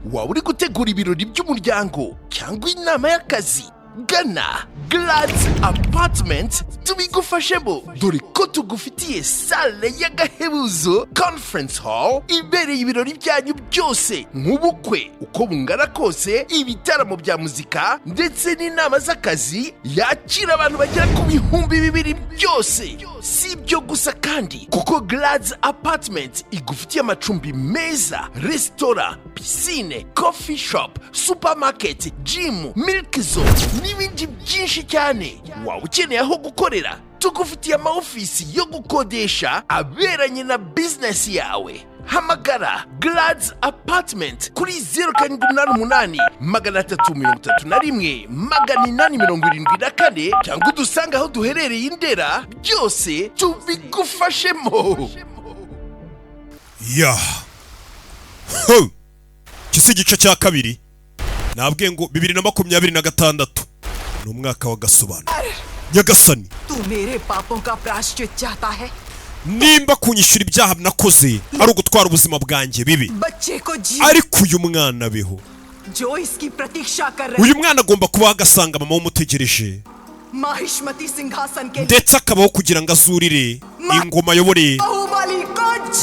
waba uri gutegura ibirori by'umuryango cyangwa inama y'akazi, gana Glad's Apartment tubigufashemo, dore ko tugufitiye sale y'agahebuzo conference hall ibereye ibirori byanyu byose, nk'ubukwe uko bungana kose, ibitaramo bya muzika ndetse n'inama z'akazi, yakira abantu bagera ku 2,000 byose. Si ibyo gusa kandi, kuko Glad's Apartment igufitiye amacumbi meza, restaurant, piscine, coffee shop, supermarket, gym, milk zone n'ibindi byinshi cyane. Waba ukeneye aho gukorera, tugufitiye amaofisi yo gukodesha aberanye na business yawe. Hamagara Glad's Apartment kuri 0788 cyangwa udusanga aho duherereye Indera, byose tubigufashemo. Kisi gice cya kabiri nabwiye ngo 2026 ni umwaka wa Agasobanuye. Nyagasani, tu mere papon ka prashchit chahta hai? Nimba kunyishura ibyaha nakoze ari ugutwara ubuzima bwanjye bibi, ariko uyu mwana beho, jo iski pratiksha kar rahe, uyu mwana agomba kuba agasanga mama umutegereje, mahishmati singhasan ke ndetse akabaho kugira ngo azurire ingoma yobore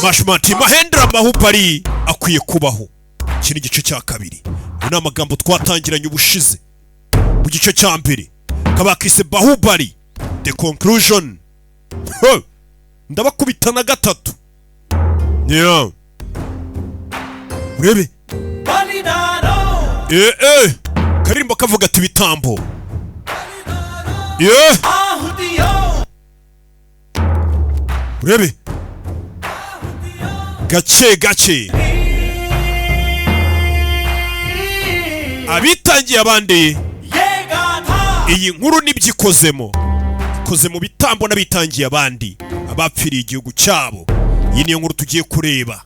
Mahishmati Mahendra Bahubali akwiye kubaho. Iki ni igice cya kabiri. Ni amagambo twatangiranye ubushize. Mu gice cya mbere kabakise Bahubali the conclusion. Ndabakubita na gatatu. Urebe Karimba kavuga ati bitambo. Urebe gace abitangiye abandi. Iyi nkuru nibyikozemo ikoze mu bitambo n'abitangiye abandi abapfiriye igihugu cyabo. Iyi niyo nkuru tugiye kureba.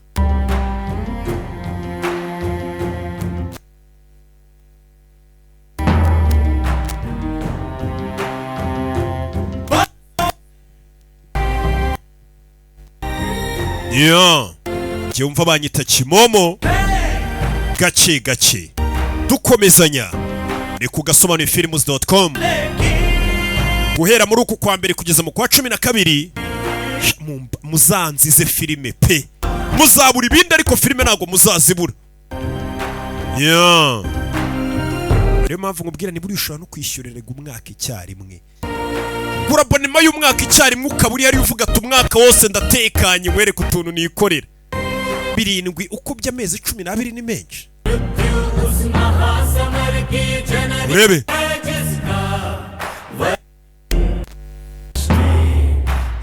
Jye umva banyita Kimomo. Gace dukomezanya ni ku Gasobanuyefilms.com. Guhera muri uku kwa mbere kugeza mu kwa 12 muzanzize filime pe, muzabura ibindi ariko filime ntago muzazibura. Rero mpamvu nkubwira niburi ushobora no kwishyurira umwaka icyarimwe. Gura abonema y'umwaka icyarimwe ukaburi yari uvuga ati umwaka wose ndatekanye mwereke utuntu nikorera. 7 ukubye amezi 12 ni menshi. Urebe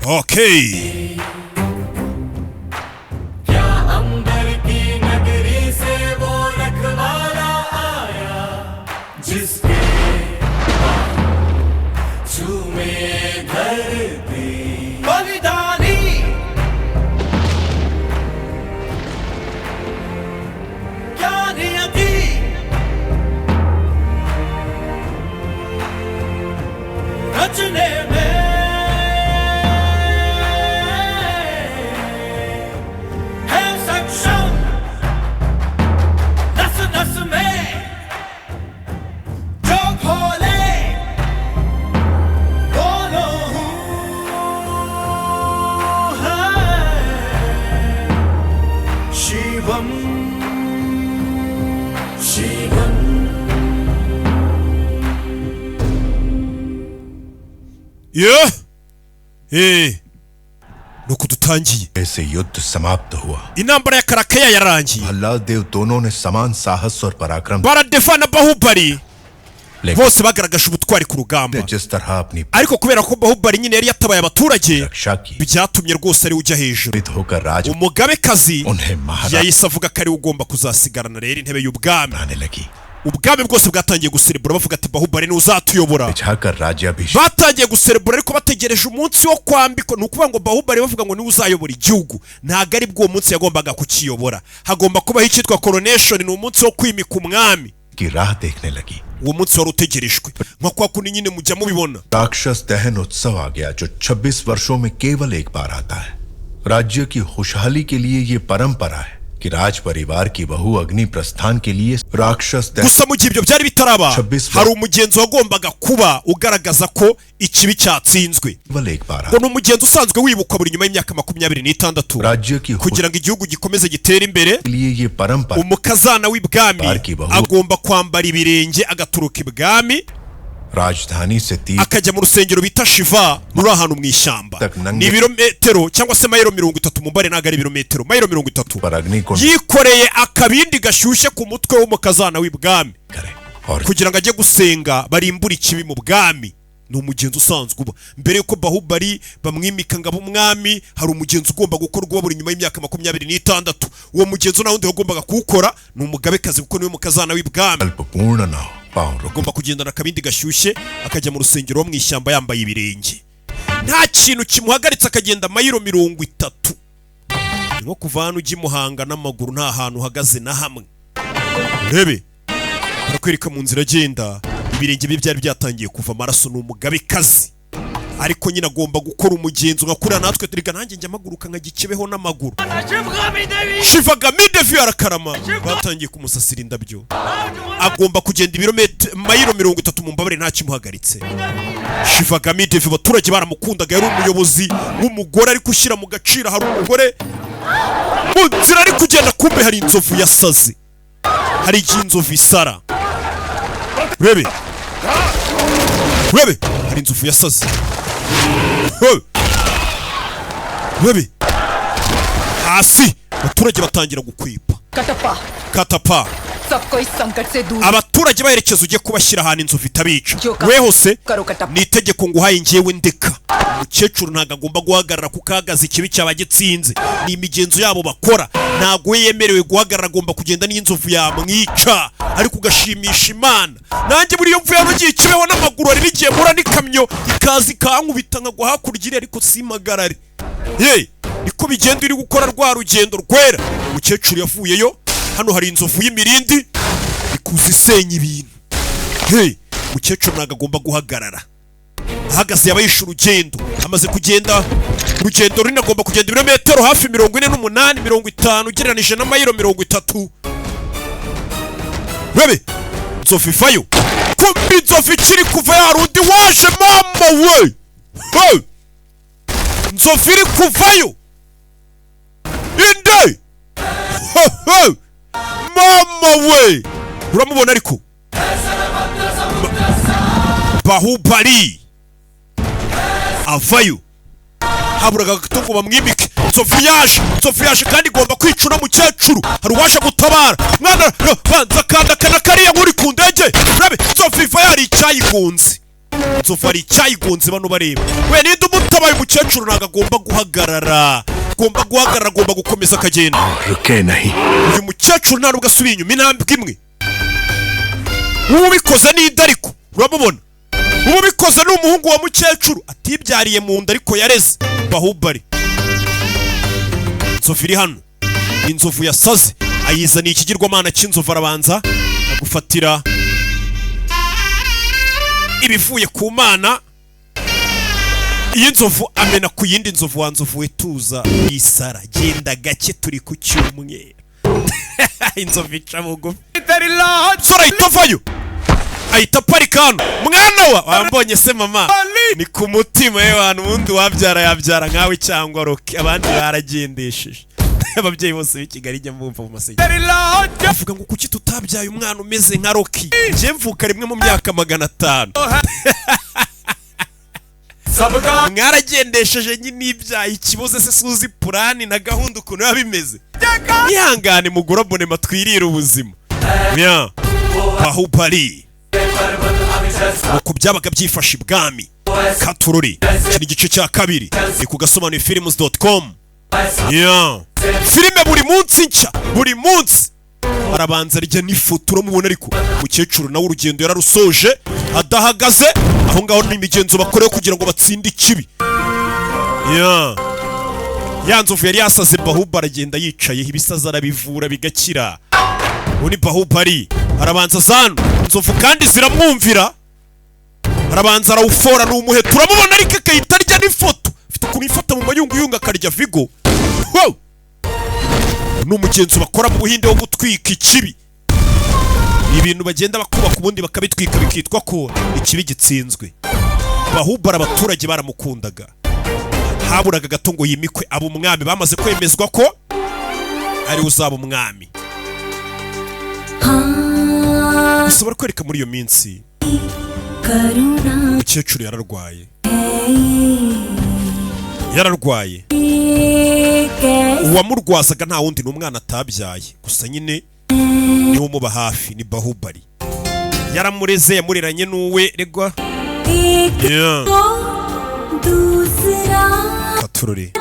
okay. nuko dutangiye ऐसे युद्ध समाप्त हुआ. Intambara ya Karakeya yarangiye. Bhallala देव दोनों ने समान साहस और पराक्रम baradefana Bahubali. Bose bagaragaje ubutwari ku rugamba. Ariko kubera ko Bahubali nyine yari yatabaye abaturage, byatumye rwose ari ujya hejuru. Umugabekazi yahise avuga ko ari ugomba kuzasigarana rero intebe y'ubwami. Ubwami bwose bwatangiye guserebura bavuga ati Bahubali ni uzatuyobora. Batangiye guserebura ariko bategereje umunsi wo kwambikwa. Nukuvuga ngo Bahubali bavuga ngo ni uzayobora igihugu, ntago ari bwo umunsi yagombaga kukiyobora. Hagomba kubaho icyitwa coronation, ni umunsi wo kwimika umwami. Uwo munsi wari utegerejwe nka kwa kundi nyine mujya mubibona. राक्षस दहन उत्सव आ गया जो 26 वर्षों में केवल एक बार आता है. राज्य की खुशहाली के लिए ये परंपरा है कि राज परिवार की बहू अग्नि प्रस्थान के लिए राक्षस gusa mu gihe ibyo byari bitaraba hari umugenzo wagombaga kuba ugaragaza ko ikibi cyatsinzwe ngo n'umugenzo usanzwe wibukwa buri nyuma y'imyaka 26 kugira ngo igihugu gikomeze gitere imbere umukazana w'ibwami agomba kwambara ibirenge agaturuka ibwami राजधानी से akajya mu rusengero bita Shiva ruri ahantu mu ishyamba ni ibirometero cyangwa se mayiro 30 mu mbare nagari ibirometero mayiro 30 yikoreye akabindi gashyushye ku mutwe w'umukazana w'ibwami kugira ngo ajye gusenga barimbura ikibi mu bwami ni umugenzo usanzwe uba mbere yuko Bahubali bamwimika ngabo umwami hari umugenzo ugomba gukorwa buri nyuma y'imyaka 26 uwo mugenzo naho ndi wagombaga kuwukora ni umugabekazi kuko niwe mukazana w'ibwami agomba kugendana akabindi gashyushye akajya mu rusengero mu ishyamba yambaye ibirenge nta kintu kimuhagaritse akagenda mayiro 30 nko kuva hano ujya Muhanga n'amaguru nta hantu uhagaze na hamwe urebe barakwereka mu nzira agenda ibirenge bye byari byatangiye kuva amaraso n'umugabekazi ariko nyine agomba gukora umugenzo ngakura natwe turiga nanjye njya amaguruka nkagikibeho n'amaguru Shivagamide arakarama batangiye kumusasira indabyo agomba kugenda ibirometero mayiro 30 mu mbabare nta kimuhagaritse Shivagamide abaturage baramukundaga yari umuyobozi w'umugore ari gushyira mu gaciro hari umugore mu nzira ari kugenda kumbe hari inzovu yasaze hari inzovu isara rebe hari inzovu yasaze Webe hasi abaturage batangira gukwipa katapa abaturage baherekeza ujye kubashyira ahantu inzovu itabica we hose ni itegeko nguhaye ngewe ndeka umukecuru ntago agomba guhagarara kuko ahagaze ikibi cyabagitsinze ni imigenzo yabo bakora ntago we yemerewe guhagarara agomba kugenda n'inzovu yamwica ariko ugashimisha Imana nanjye buri yo mvuye rugiye kibeho n'amaguru ari bigiye mura n'ikamyo ikazi kankubita nkago hakurya ariko simagarare niko bigenda uri gukora rwa rugendo rwera umukecuru yavuyeyo hano hari inzovu y'imirindi ikuzisenya ibintu umukecuru ntago agomba guhagarara ahagaze yabayisha urugendo amaze kugenda urugendo ruri agomba kugenda ibirometero hafi 48 50 ugereranije na mayiro 30 rebe nzovu ivayo kumbi nzovu ikiri kuva yarundi waje mama we nzovu iri kuvayo inde mama we uramubona ariko Bahubali avayo haburaga gatungo bamwimike nzovu yaje kandi igomba kwicuna mukecuru hari uwaje gutabara mwana banza kanda kana kariya nkuri ku ndege rabe nzovu iva yari icyayigunze nzovu ari icyayigunze bano bareba we ninde umutabaye umukecuru ntago agomba guhagarara agomba gukomeza akagenda uyu mukecuru nta nubwo asubiye inyuma intambwe imwe ubikoze n'inda ariko uramubona ubikoze n'umuhungu wa mukecuru atibyariye mu nda ariko yareze Bahubali nzovu iri hano inzovu yasaze ayizaniye ikigirwamana cy'inzovu arabanza agufatira ibivuye ku mana iyi nzovu amena ku yindi nzovu wa nzovu wetuza isara genda gake turi ku cyumweru inzovu ica bugufi sora itovayo ahita parika hano mwana wa wambonye se mama ni ku mutima y'abantu ubundi wabyara yabyara nkawe cyangwa roki abandi baragendesheje ababyeyi bose b'Ikigali jya mumva mu masege avuga ngo kuki tutabyaye umwana umeze nka roki je mvuka rimwe mu myaka 500 mwaragendesheje nyine ibyaye ikiboze se suzi purani na gahunda ukuntu yabimeze ihangane mugorobone matwirira ubuzima mya Bahubali uko byabaga byifashe ibwami katururi kiri gice cya kabiri ni ku Gasobanuye films.com filime buri munsi arabanza rya n'ifoto uramubona ariko umukecuru nawe urugendo yararusoje adahagaze aho ngaho n'imigenzo bakorewe kugira ngo batsinde ikibi ya nzovu yari yasaze Bahubali agenda yicaye ibisaza arabivura bigakira ubu ni Bahubali arabanza zano nzovu kandi ziramwumvira arabanza arawufora n'umuheto uramubona ariko akahita arya n'ifoto afite ukuntu ifata mu mayunguyungu akarya vigo ni umugenzo bakora mu Buhinde wo gutwika ikibi. Ibintu bagenda bakubaka ubundi bakabitwika bikitwa ko ikibi gitsinzwe. Baahubal abaturage baramukundaga, haburaga gato ngo yimikwe abo umwami, bamaze kwemezwa ko ari uzaba umwami. Ushobora kwereka muri iyo minsi umukecuru yararwaye. Uwamurwazaga nta wundi n'umwana atabyaye, gusa nyine niwe umuba hafi, ni Baahubal. Yaramureze, yamureranye n'uwe regwa. Katurore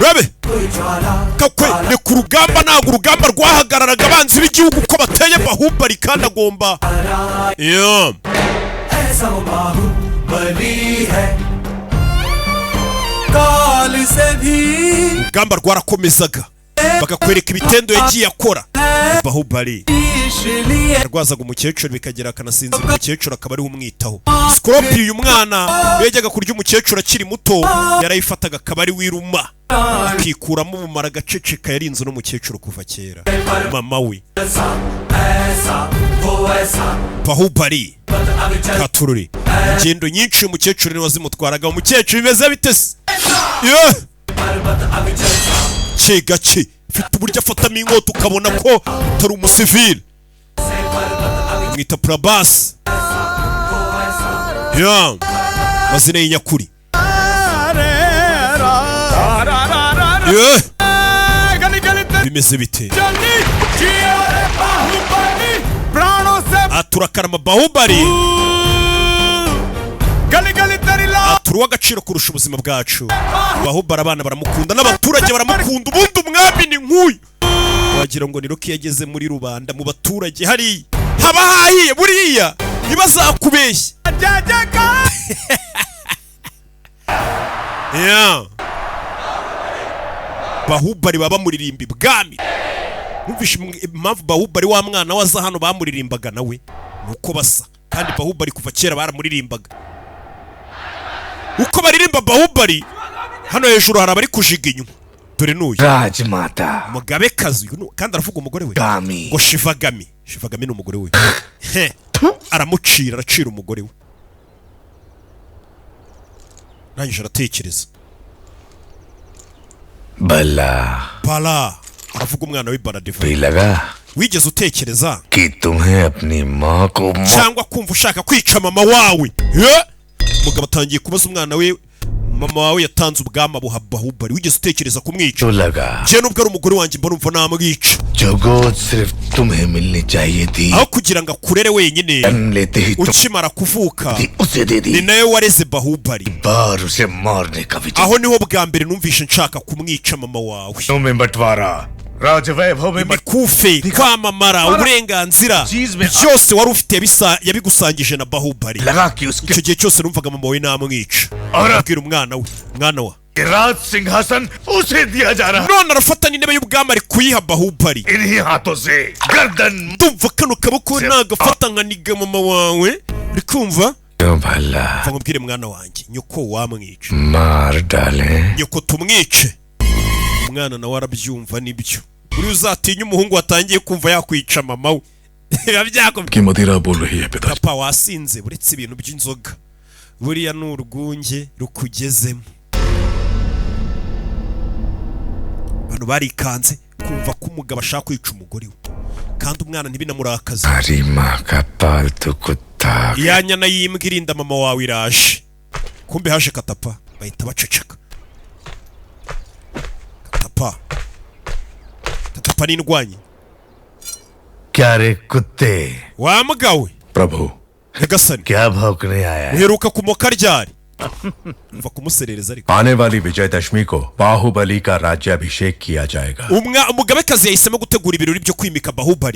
Rabe kakwe ni ku rugamba, ntabwo urugamba rwahagararaga abanzi b'igihugu ko bateye Baahubal kandi agomba urugamba rwarakomezaga, bagakwereka ibitendo yagiye akora. Baahubal yarwazaga umukecuru bikagera akanasinzira umukecuru akaba ariwe umwitaho. Scorpion uyu mwana yajyaga kurya umukecuru akiri muto, yarayifataga akaba ari wiruma akikuramo ubumara agaceceka. Yarinze n'umukecuru kuva kera, mama we Baahubal. Katururi ingendo nyinshi umukecuru ni wazimutwaraga. Umukecuru bimeze bite se? Gake ufite uburyo afatamo inkota ukabona ko utari umusivili. Mwita Prabhas, mazina y'inyakuri. Bimeze bite? Aturakarama Baahubal, aturi w'agaciro kurusha ubuzima bwacu. Baahubal abana baramukunda n'abaturage baramukunda. Ubundi umwami ni nk'uyu, wagira ngo ni Roki yageze muri rubanda mu baturage hariya haba hahiye buriya ntibazakubeshye. Baahubal baba bamuririmba ibwami. Numvishe impamvu Baahubal wa mwana waza hano bamuririmbaga nawe nuko basa, kandi Baahubal kuva kera baramuririmbaga. Uko baririmba Baahubal hano hejuru hari abari kujiga inyuma. Dore n'uyu Rajmata, umugabekazi kandi aravuga umugore we ngo Shivagami. Shivagami ni umugore we. Aracira umugore we. Nangije aratekereza. Bala aravuga umwana we Baladeva. Wigeze utekereza कि तुम्हें अपनी माँ को cyangwa kumva ushaka kwica mama wawe? Umugabo atangiye kubaza umwana we, mama wawe yatanze ubwama buha Baahubal, wigeze utekereza kumwica? Je nubwo ari umugore wanjye mbona umva namwica. जो सिर्फ तुम्हें मिलनी चाहिए थी, aho kugira ngo akurere wenyine ukimara kuvuka ni nawe wareze Baahubal. बार उसे मारने का विचार, aho niho bwa mbere numvishe nshaka kumwica mama wawe. तुम्हें बंटवारा राजवैभव में kufe kwamamara uburenganzira byose wari ufite yabigusangije na Baahubal. Icyo gihe cyose numvaga mama we namwica. Abwira umwana we, mwana wa राज सिंहासन उसे दिया जा रहा, none arafata n'intebe y'ubwami ari kuyiha Baahubal. इन्हीं हाथों से गर्दन ndumva kano kaboko nagafata nkaniga mama wawe. uri kumva? भला nkubwire mwana wanjye, nyoko wamwica, मार डाले, nyoko tumwice. Umwana nawe arabyumva nibyo. Uri uzatinya umuhungu watangiye kumva yakwica mama we. की मदिरा बोल रही है पिता। Papa wasinze uretse ibintu by'inzoga, buriya n'urwunge rukugezemo. Abantu barikanze kumva ko umugabo ashaka kwica umugore we, kandi umwana ntibinamurakaze. हरी माँ का पालतू कुत्ता, Ya nyana y'imbwa irinda mama wawe iraje. Kumbe haje Katapa, bahita baceceka. Katapa ni indwanyi. क्या रे कुत्ते, Wa mbwa we, प्रभु Nyagasani, क्या भौंकने आया है? uheruka kumoka ryari? Mva kumuserereza ariko. आने वाली विजयदशमी को बाहुबली का राज्याभिषेक किया जाएगा। Umugabekazi yahisemo gutegura ibirori byo kwimika Baahubal.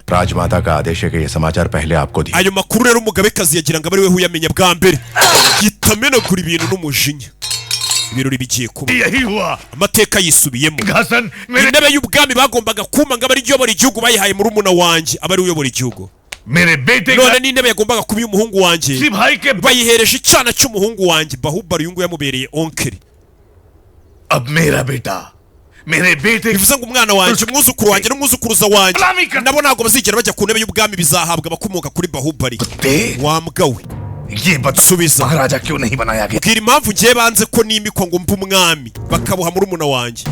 राजमाता का आदेश है कि ये समाचार पहले आपको दिया। Ayo makuru rero umugabekazi yagira ngo ari we uyamenya bwa mbere. Gitamenagura ibintu n'umujinya. ibirori bigiye kuba यही हुआ amateka yisubiyemo घासन मेरे intebe y'ubwami bagombaga kuma ngo abari uyobora igihugu bayihaye murumuna wanjye abari uyobora igihugu मेरे बेटे none n'intebe yagombaga kuba iy'umuhungu wanjye किसी भाई के bayihereje icyana cy'umuhungu wanjye Bahubali uyu nguyu yamubereye onkeri अब मेरा बेटा मेरे बेटे bivuze ngo umwana wanjye umwuzukuru wanjye n'umwuzukuruza wanjye nabo ntabwo bazigera bajya ku ntebe y'ubwami bizahabwa abakomoka kuri Bahubali wa mbwa we ये बता subiza महाराजा क्यों नहीं बनाया गया bwira impamvu ngiye banze ko nimikwa ngo mbe umwami bakabuha murumuna wanjye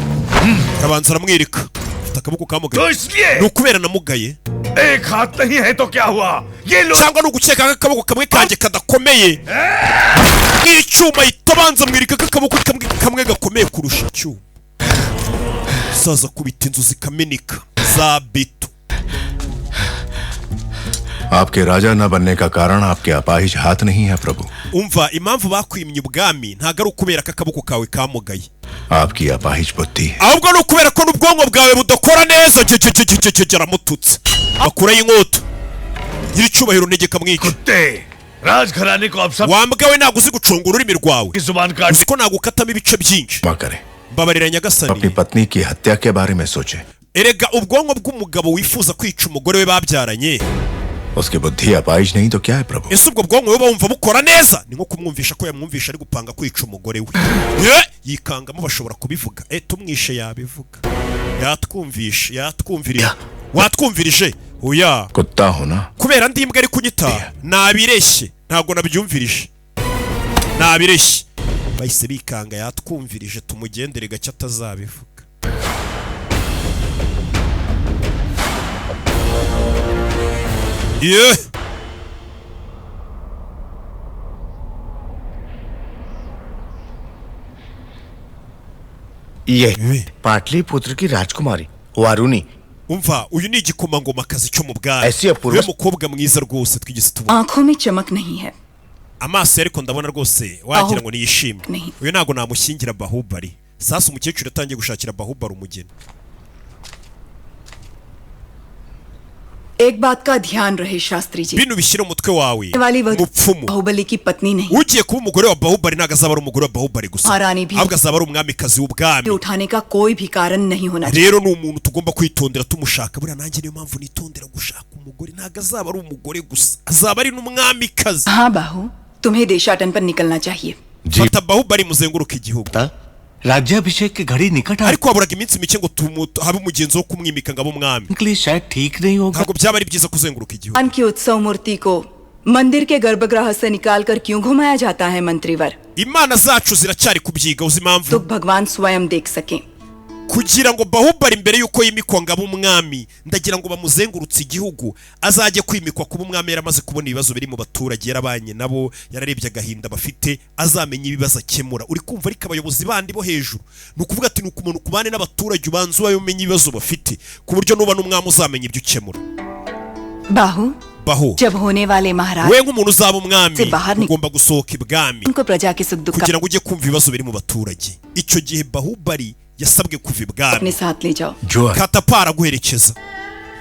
arabanza aramwereka afite akaboko तो kamugaye इसलिए ni ukubera namugaye एक हाथ नहीं है तो क्या हुआ ये लोग cyangwa ni ugukeka ko akaboko kamwe kanjye kadakomeye nk'icyuma itabanza mwirika ko akaboko kamwe gakomeye kurusha icyuma saza kubita inzu zikameneka za beto आपके राजा न बनने का कारण आपके अपाहिज हाथ नहीं है प्रभु umva impamvu bakwimye ubwami ntabwo ari ukubera ko akaboko kawe kamugaye आपकी अपाहिज बुद्धि है ahubwo ni ukubera ko n'ubwonko bwawe budakora neza aramututse bakuraho inkota nyiricyubahiro ntegeka mwica कुत्ते राजघराने को अब सब wambwa we ntabwo uzi gucunga ururimi rwawe की जुबान काट uzi ko nagukatamo ibice byinshi क्षमा करें mbabarira अपनी nyagasani पत्नी की हत्या के बारे में सोचे erega ubwonko bw'umugabo wifuza kwica umugore we babyaranye उसकी बुद्धि अपाहिज नहीं तो क्या है प्रभु ese ubwo bwonko we bumva bukora neza ni nko kumwumvisha ko yamwumvisha ari gupanga kwica umugore we yikangamo bashobora kubivuga tumwishe yabivuga yatwumvirije watwumvirije oya कुत्ता होना kubera ndi imbwa ari kunyita nabireshye ntabwo nabyumvirije nabireshye bahise bikanga yatwumvirije tumugendere gake atazabivuga Yeah. ये पाटलिपुत्र की राजकुमारी वारुणी umva uyu ni igikomangomakazi cyo mu bwami Ese yapfuye- we mukobwa mwiza rwose twigeze tubona आंखों में चमक नहीं है amaso ye ariko ndabona rwose wagira ngo niyishimwe नहीं uyu ntabwo namushyingira Bahubali sasa umukecuru yatangiye gushakira Bahubali umugeni एक बात का ध्यान रहे शास्त्री ji bino bishyire umutwe wawe वाली वह mupfumu बाहुबली की पत्नी नहीं ugiye kuba umugore wa Bahubali ntabwo azaba ari umugore wa Bahubali gusa Harani भी- ahubwo azaba ari umwamikazi w'ubwami उठाने का कोई भी कारण नहीं होना चाहिए rero ni umuntu tugomba kwitondera tumushaka buriya nanjye niyo mpamvu nitondera gushaka umugore ntabwo azaba ari umugore gusa azaba ari n'umwamikazi हाँ बाहु तुम्हें देशाटन पर निकलना चाहिए fata Bahubali muzenguruka igihugu राज्याभिषेक की घड़ी निकट आ ariko haburaga iminsi mike ngo habe umugenzi wo kumwimika ngo abe umwami के लिए शायद ठीक नहीं होगा ntabwo byaba ari byiza kuzenguruka igihugu भगवान की उत्सव मूर्ति को मंदिर के गर्भगृह से निकालकर क्यों घुमाया जाता है मंत्रीवर imana zacu ziracyari kubyiga uzi तो impamvu भगवान स्वयं देख सकें kugira ngo Bahubali mbere yuko yimikwa ngo abe umwami ndagira ngo bamuzengurutse igihugu azajye kwimikwa kuba umwami yaramaze kubona ibibazo biri mu baturage yarabanye nabo yararebye agahinda bafite azamenya ibibazo akemura uri kumva ariko abayobozi bandi bo hejuru ni ukuvuga ati ni umuntu kubane n'abaturage ubanza ubaye umenya ibibazo bafite ku buryo nuba n'umwami uzamenya ibyo ukemura बाहु baho जब होने वाले महाराज we nk'umuntu uzaba umwami Se bahari ni- ugomba gusohoka ibwami उनको प्रजा के सुख दुख का kugira ngo ujye kumva ibibazo biri mu baturage icyo gihe Bahubali yasabwe kuva ibwami अपने साथ ले जाओ जो है katapara guherekeza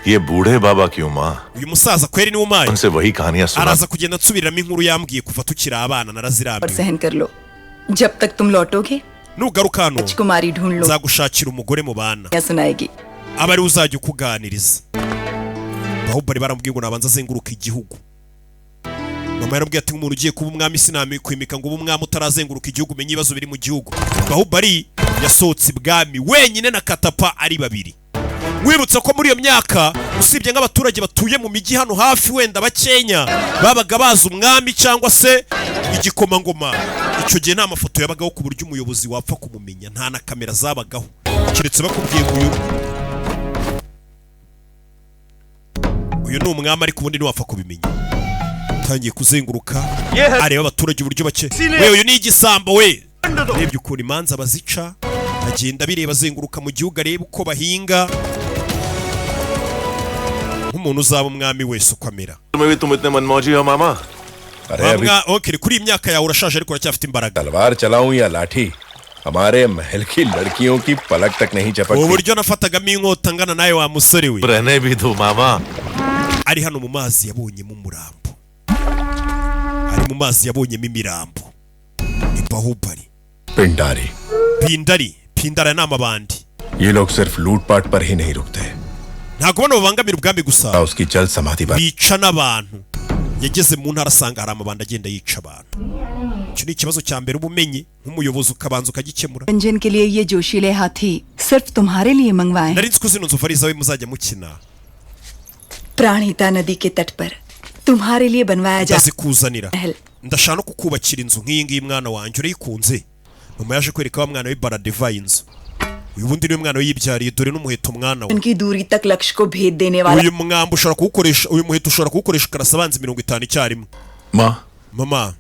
ये बूढ़े बाबा की Uma uyu musaza kweri ni umaye उनसे वही कहानियां सुना araza kugenda nsubiramo inkuru yambwiye kuva tukiri abana और narazirambiwe सहन कर लो जब तक तुम लौटोगे nugaruka hano राजकुमारी ढूंढ लो nzagushakira umugore mu bana या सुनाएगी aba ari uzajya ukuganiriza Bahubali baramubwiye ngo nabanza azenguruka igihugu mama yarambwiye ati nk'umuntu ugiye kuba umwami kwimika ngo ube umwami utarazenguruka igihugu umenye ibibazo biri mu gihugu Bahubali yasohotse ibwami wenyine na katapa ari babiri mwibutsa ko muri iyo myaka usibye nk'abaturage batuye mu mijyi hano hafi wenda bakenya babaga bazi umwami cyangwa se igikomangoma icyo gihe nta mafoto yabagaho ku buryo umuyobozi wapfa kumumenya nta na kamera zabagaho keretse bakubwiye ngo uyu ni umwami ariko ubundi ntiwapfa kubimenya utangiye kuzenguruka areba abaturage uburyo bake we uyu ni igisambo we urebye ukuntu imanza bazica agenda bireba azenguruka mu gihugu areba uko bahinga nk'umuntu uzaba umwami wese uko amera तुम्हें भी तुम इतने मनमौजी हो मामा अरे अभी okay kuri iyi myaka yawe urashaje ariko uracyafite imbaraga तलवार चलाऊं या लाठी हमारे महल की लड़कियों की पलक तक नहीं ubu चपकती buryo nafatagamo inkota angana nawe wa musore we रहने भी दो मामा ari hano mu mazi yabonyemo umurambo ari mu mazi yabonyemo imirambo ni Bahubali Pindari pindara ni amabandi. ये लोग सिर्फ लूटपाट पर ही नहीं रुकते, ntabwo bano babangamira ubwami gusa उसकी जल समाधि पर bica n'abantu. Yageze mu ntara asanga hari amabandi agenda yica abantu. Icyo ni ikibazo cya mbere ubumenyi nk'umuyobozi ukabanza ukagikemura. Ranjan के लिए ये जोशीले हाथी सिर्फ तुम्हारे लिए मंगवाए nari nzi ko zino nzovu ari izawe muzajya mukina. Pranahita नदी के तट पर तुम्हारे लिए बनवाया जा ndazikuzanira. ndashaka no kukubakira inzu nk'iyi ngiyi mwana wanjye urayikunze. mama yaje kwereka wa mwana we Baradeva inzu. uyu bundi ni umwana we yibyariye dore n'umuheto mwana we. उनकी दूरी तक लक्ष्य को भेद देने वाला uyu mwamba ushobora kuwukoresha, uyu muheto ushobora kuwukoresha ukarasa abanzi 50 icyarimwe. माँ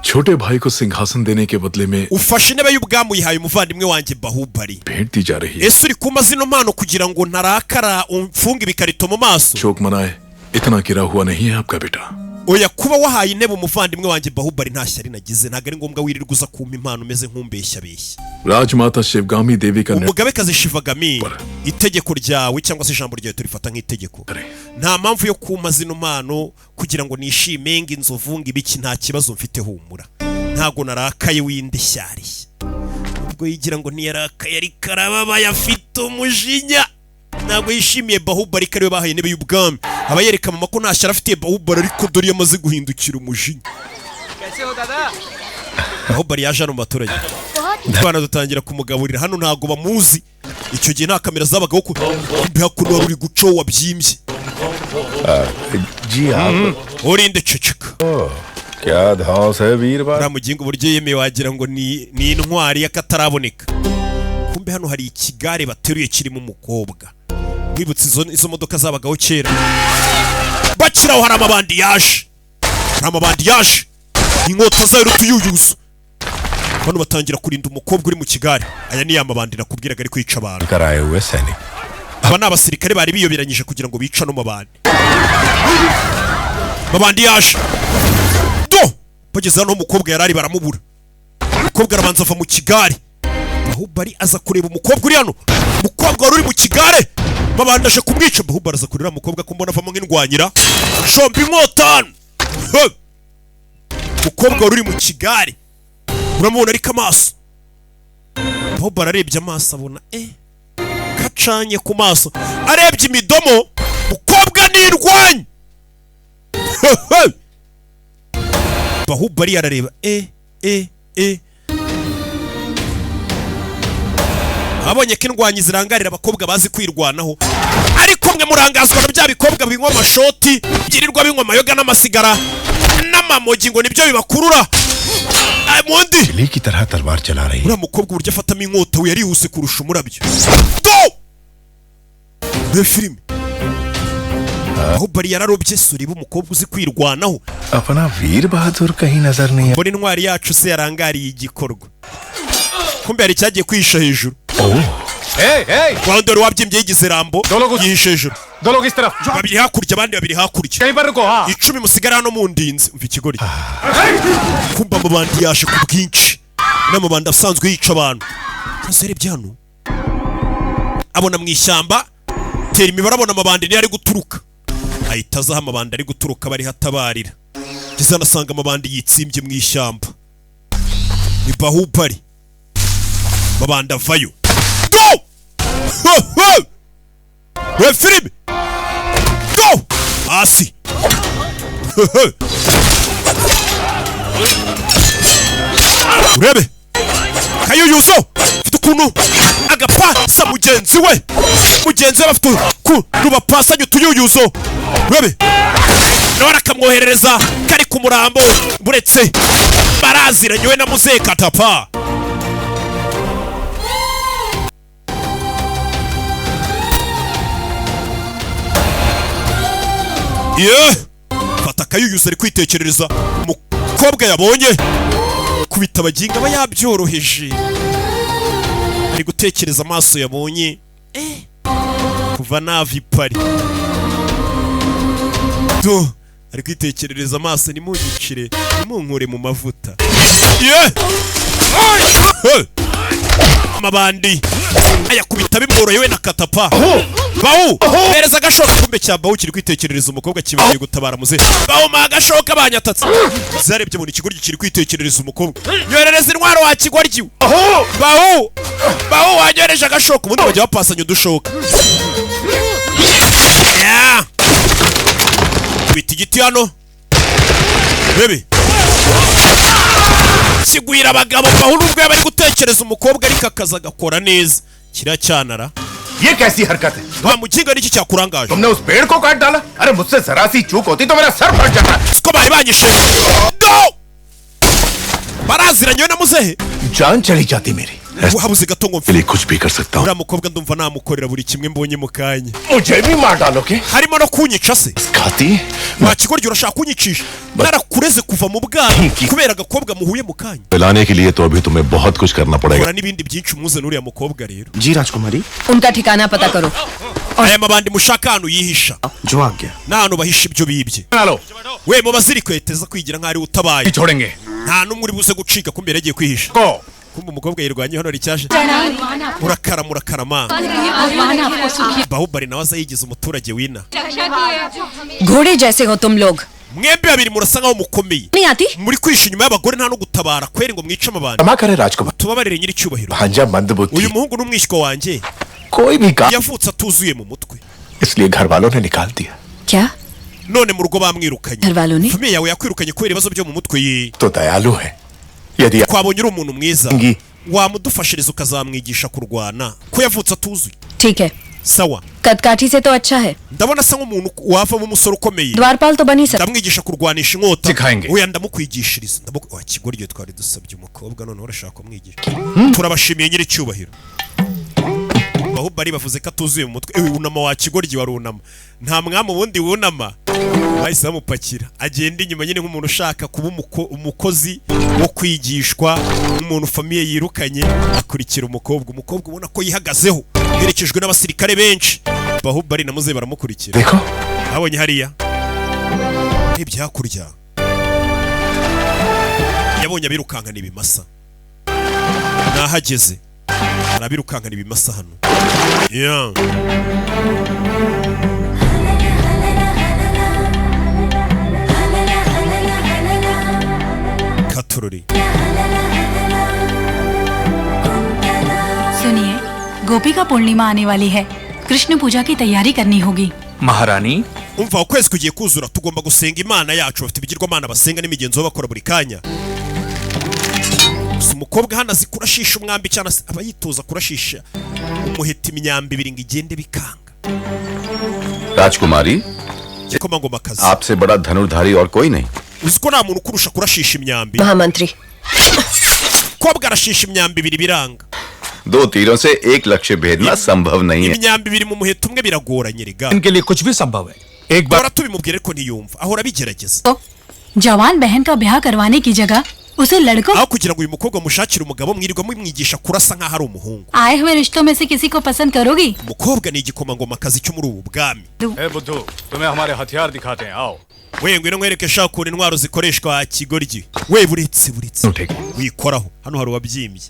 छोटे भाई को सिंहासन देने के बदले में ufashe intebe y'ubwami uyihaye umuvandimwe wanjye Bahubali. भेंट दी जा रही है। ese uri kumpa zino mpano kugira ngo ntarakara umfunge ibikarito mu maso? शोक मनाए, इतना गिरा हुआ नहीं है आपका बेटा। oya kuba wahaye intebe umuvandimwe wanjye Bahubali nta shyari nagize, ntabwo ari ngombwa wirirwa uza kumpa impano umeze nk'umbeshya beshya. राजमाता शिवगामी देवी का umugabekazi Shivagami, itegeko ryawe cyangwa se ijambo ryawe turifata nk'itegeko. nta mpamvu yo kumpa zino mpano kugira ngo nishime ngo inzovu ngo ibiki, nta kibazo mfite, humura. ntago narakaye w'indeshyari. ubwo yigira ngo ntiyarakaye ari karababaye afite umujinya. ntabwo yishimiye Bahubali ko ariwe bahaye intebe y'ubwami. aba yereka mama ko nta shyari afitiye Bahubali, ariko dore yamaze guhindukira umujinya. Bahubali yaje hano mu baturage, abana dutangira kumugaburira. hano ntago bamuzi, icyo gihe nta kamera zabagaho ku imbeho kuno wari uri guco wabyimbye. जी आप urinde ceceka. क्या धांस है वीरवार। ramugingo buryo yemeye wagira ngo ni intwari y'akataraboneka. kumbe hano hari ikigare bateruye kirimo umukobwa. wibutse izo modoka zabagaho kera. bakiraho hari amabandi yaje, inkota zayo rutuyuyuzo. bano batangira kurinda umukobwa uri mu kigare. aya ni amabandi nakubwiraga ari kwica abantu. कराए हुए सैनिक। aba ni abasirikare bari biyoberanyije kugira ngo bica no mabandi. mabandi yaje do bageze hano umukobwa yarari baramubura. umukobwa arabanza ava mu kigare. Bahubali aza kureba umukobwa uri hano. umukobwa wari uri mu kigare mabandi aje kumwica. Bahubali aza kureba umukobwa ko mbona avamo nk'indwanyira shombi inkota. umukobwa wari uri mu kigare uramubona ariko amaso. Bahubali arebye amaso abona kacanye ku maso. arebye imidomo umukobwa ni indwanyi. Bahubali arareba abonye ko indwanyi zirangarira abakobwa bazi kwirwanaho. ariko mwe murangazwa na bya bikobwa binywa amashoti byirirwa binywa amayoga n'amasigara n'amamogi ngo nibyo bibakurura. mundi बिल्ली की तरह तलवार चला रही है। uriya mukobwa uburyo afatamo inkota we yarihuse kurusha umurabyo. do filime Bahubali yararobye suriba umukobwa uzi kwirwanaho. अपना वीर बहादुर कहीं नजर नहीं। mbona intwari yacu se yarangariye igikorwa. kumbe yari cyagiye kwihisha hejuru. Rwanda wari wabyimbye yigize rambo yihishe hejuru. babiri hakurya abandi babiri hakurya. 10 musigara hano mu ndinzi. umva ikigori. kumba amabandi yaje ku bwinshi n'amabandi asanzwe yica abantu. yaserebye hano abona mu ishyamba tera imibare abona amabandi niyo ari guturuka. ahita azaho amabandi ari guturuka bari hatabarira. ndetse anasanga amabandi yitsimbye mu ishyamba. ni Bahubali. mabandi avayo. go we filime go hasi. urebe kayuyuzo mfite ukuntu agapasa mugenzi we bafite rubapasanye utuyuyuzo. urebe nawe akamwoherereza kari ku murambo buretse baraziranye we na muzehe katapa. fata akayuyuzo ari kwitekerereza umukobwa yabonye. kubita abaginga aba yabyoroheje. ari gutekereza amaso yabonye kuva nava ipari. ari kwitekerereza amaso nimugicire nimunkure mu mavuta. amabandi ayakubita bimworoye we na katapa. Bahu bereza agashoka kumbe cya Bahu kiri kwitekerereza umukobwa kibagiye gutabara muze. Bahu ma agashoka banyatatse. Zarebye mu ikigoryi kiri kwitekerereza umukobwa. Nyorereza intwaro wa kigoryi. Bahu wanyoreje agashoka ubundi bajya bapasanya udushoka. Yeah. Kubita igiti hano. Bebe. Kigwira abagabo Bahu nubwo bari gutekereza umukobwa ariko akaza agakora neza. Kiracyanara. ये कैसी हरकत है? Wa mukinga niki cyakurangaje? तुमने उस पेड़ को काट डाला? अरे मुझसे जरा सी चूक होती तो मेरा सर फट जाता। Siko bari banyishe. No! Baraziranye na muzehe. जान चली जाती मेरी। Wabuze gato ngo लिए कुछ भी कर सकता हूँ। uriya mukobwa ndumva namukorera buri kimwe mbonye mu kanya. मुझे भी मार डालोगे? Harimo no kunyica se. खाती Wa kigoryi urashaka kunyicisha. Narakureze kuva mu bwana kubera agakobwa muhuye mu kanya. लाने के लिए तो अभी तुम्हें बहुत कुछ करना पड़ेगा। Kora n'ibindi byinshi umuze n'uriya mukobwa rero. जी राजकुमारी। उनका ठिकाना पता करो। Aya mabandi mushaka hano yihisha. जो आ गया। Nahano bahisha ibyo bibye. Low. We mu baziri kweteza kwigira nk'ari utabaye. छोड़ेंगे। Nta numwe uri buze gucika kumbere yagiye kwihisha. को। Kumbe umukobwa yirwanye hano ricyashe. Murakarama. Bahubali nawe aza yigize umuturage wina. घोड़े जैसे हो तुम लोग। Mwembi babiri murasa nkaho mukomeye. नहीं आती? Muri kwisha inyuma y'abagore nta no gutabara kweri ngo mwice amabandi. क्षमा करे राजकुमार। Tubabarire nyiri cyubahiro. भांजा मंदबुद्धि। Uyu muhungu n'umwishywa wanjye कोई भी काम yavutse atuzuye mu mutwe. इसलिए घर वालों ने निकाल दिया। क्या? None mu rugo bamwirukanye. घर वालों ने? Famiye yawe yakwirukanye kubera ibibazo byo mu mutwe ye. तो दयालु है। यदि Twabonye uri umuntu mwiza. Ngi. Wamudufashiriza ukazamwigisha kurwana. Ko yavutse atuzuye. ठीक है। Sawa. कदकाठी से तो अच्छा है। Ndabona asa nk'umuntu wavamo umusore ukomeye. द्वारपाल तो बनी सकता। Ndamwigisha kurwanisha inkota. Sikahenge. Oya ndamukwigishiriza. Kigoryi twari dusabye umukobwa none urashaka kumwigisha. Turabashimiye nyiri cyubahiro. Bahubali bavuze ko atuzuye mu mutwe. Unama wa kigoryi warunama. Nta mwami ubundi wunama. Bahise bamupakira. Agenda inyuma nyine nk'umuntu ushaka kuba umukozi wo kwigishwa, nk'umuntu famiye yirukanye akurikira umukobwa. Umukobwa ubona ko yihagazeho. Yerekejwe n'abasirikare benshi. Bahubali na muze baramukurikira. देखो Abonye hariya. Ibyakurya. Yabonye abirukankana ibimasa. Nahageze. Arabirukankana ibimasa hano. Yeah. Katururi. सुनिए, गोपी का पूर्णिमा आने वाली है। कृष्ण पूजा की तैयारी करनी होगी। महारानी Umva ukwezi kugiye kuzura tugomba gusenga Imana yacu bafite ibigirwamana basenga n'imigenzo bakora buri kanya. Umukobwa hano azi kurashisha umwambi cyane aba yitoza kurashisha umuheta imyambi ibiri ngo igende bikanga. राजकुमारी Igikomangomakazi. आपसे बड़ा धनुर्धारी और कोई नहीं। Uziko nta muntu kurusha kurashisha imyambi. महामंत्री। Kobwa arashisha imyambi ibiri biranga. दो तीरों से एक लक्ष्य भेदना संभव नहीं है। Imyambi ibiri mu muheta umwe biragoranye rega. इनके लिए कुछ भी संभव है। एक बार Bara tubimubwire ariko ntiyumva. Ahora bigerageza. तो जवान बहन का ब्याह करवाने की जगह उसे लड़कों Aho kugira ngo uyu mukobwa mushakire umugabo mwirirwa mumwigisha kurasa nkaho ari umuhungu. आए हुए रिश्तों में से किसी को पसंद करोगी? Umukobwa ni igikomangomakazi cyo muri ubu bwami. बुद्धू तुम्हें हमारे हथियार दिखाते हैं आओ। We ngwino nkwereke shaka ukuntu intwaro zikoreshwa kigoryi. We buretse. Wikoraho. Hano hari wabyimbye.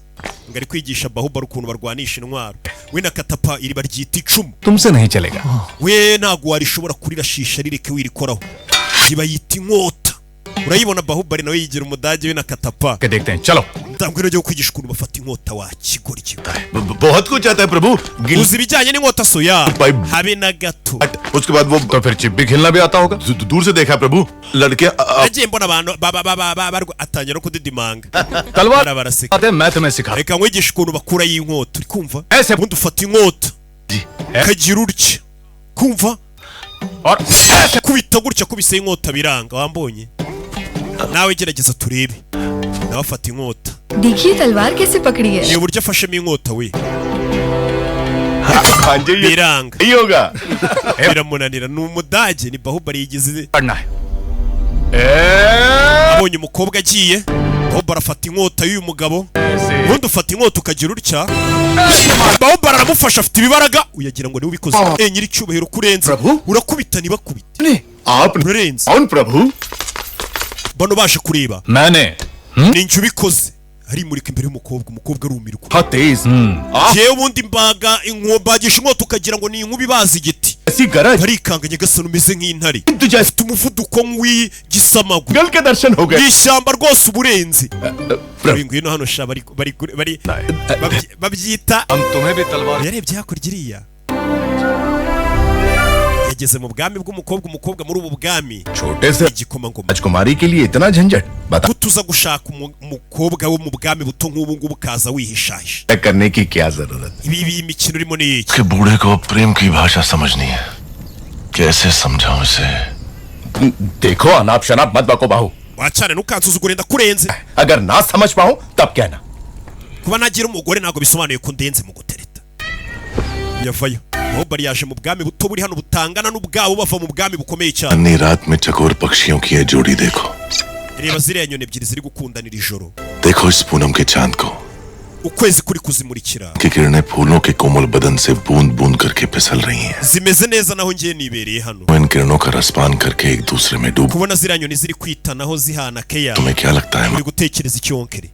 Ngari kwigisha Bahubali ukuntu barwanisha intwaro. We na katapa iri baryita icumu. तुमसे नहीं चलेगा। We ntago warishobora kurirashisha rireke wirikoraho. Zibayita inkota. Urayibona Bahubali nawe yigira umudage we na katapa. के देखते हैं चलो। Ndambwira ryo kwigisha ukuntu bafata inkota wa kigoryi. बहुत कुछ आता है प्रभु। Uzi ibijyanye n'inkota soya. Habe na gato. उसके बाद वो तो फिर चिप्पी खेलना भी आता होगा। दूर से देखा प्रभु लड़के Nagiye mbona abantu atangira no kudidimanga. तलवार Baraseka. आते मैं तुम्हें सिखा। Reka nkwigisha ukuntu bakura y'inkota uri kumva. Ese ubundi ufata inkota kagira urya kumva और kubita gutya kubise inkota biranga wambonye nawe gerageza turebe nawe afata inkota. देखिए तलवार कैसे पकड़ी है। Ni uburyo afashemo inkota we भांजे ये biranga नहीं होगा। biramunanira. Ni umudage ni Bahubali yigize. पढ़ना है। Abonye umukobwa agiye Bahubali afata inkota y'uyu mugabo ubundi ufata inkota ukagira utya. Bahubali aramufasha afite ibibaraga uyagira ngo niwe ubikoze. Nyiri cyubahiro kurenza urakubita ntibakubite urarenze. कौन प्रभु? Bano baje kureba मैंने ninjye ubikoze ari muri imbere y'umukobwa, umukobwa arumirwa. बहुत तेज yewe ubundi mbaga inkobagisha inkota ukagira ngo ni inkubi bazi igiti. ऐसी गरज barikanganye gasano umeze nk'intare, afite umuvuduko nk'uw'igisamagu. गल के दर्शन हो गए. ishyamba rwose uburenze. ngwino hano sha bari babyita. हम तुम्हें भी तलवार. yarebye hakurya iriya, yageze mu bwami bw'umukobwa, umukobwa muri ubu bwami छोटे से igikomangoma. राजकुमारी के लिए इतना झंझट बता tuza gushaka umukobwa wo mu bwami buto nk'ubu ngubu kaza wihishahisha. करने की क्या जरूरत. ibi imikino urimo ni iki? कि बूढ़े को प्रेम की भाषा समझनी है, कैसे समझाऊं इसे. देखो अनाप शनाप मत बको बाहु. wacane ntukansuzugure ndakurenze. अगर ना समझ पाऊं तब कहना. kuba nagira umugore ntabwo bisobanuye ko ndenze mu gutereta. yavayo. Baahubal yaje mu bwami buto buri hano butangana n'ubwabo bava mu bwami bukomeye cyane. अन्नी रात में चकोर पक्षियों की ये जोड़ी देखो. reba ziriya nyoni ebyiri ziri gukundanira ijoro. देखो इस पूनम के चांद को. ukwezi kuri kuzimurikira. की किरणें फूलों के कोमल बदन से बूंद बूंद करके फिसल रही हैं. zimeze neza naho ngiye nibereye hano. वो इन किरणों का रसपान करके एक दूसरे में डूब. kubona ziriya nyoni ziri kwitanaho zihana keya. तुम्हें क्या लगता है uri gutekereza icyonkere.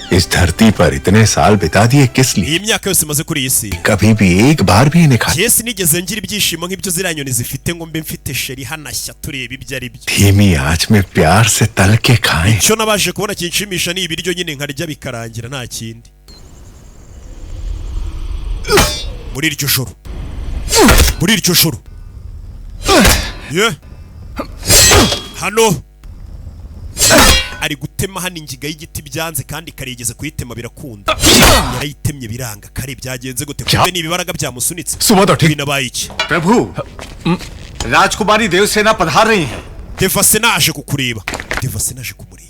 इस धरती पर इतने साल बिता दिए किस लिए. iyi myaka yose maze kuri iyi si. कभी भी एक बार भी इन्हें खा. Yesu nigeze ngira ibyishimo nk'ibyo ziriya nyoni zifite ngo mbe mfite sheri hanashya tureba ibyo ari byo. धीमी आंच में प्यार से तल के खाएं. icyo nabashe kubona kinshimisha ni ibiryo nyine nkarya bikarangira nta kindi. muri iryo joro ye hano ari gutema hano ingiga y'igiti byanze kandi karigeze kuyitema birakunda. yarayitemye biranga. kare byagenze gute? kumbe ni ibibaraga byamusunitse. binabaye iki? प्रभु, राजकुमारी देवसेना पधार रही है. Devasena aje kukureba. Devasena aje kumureba.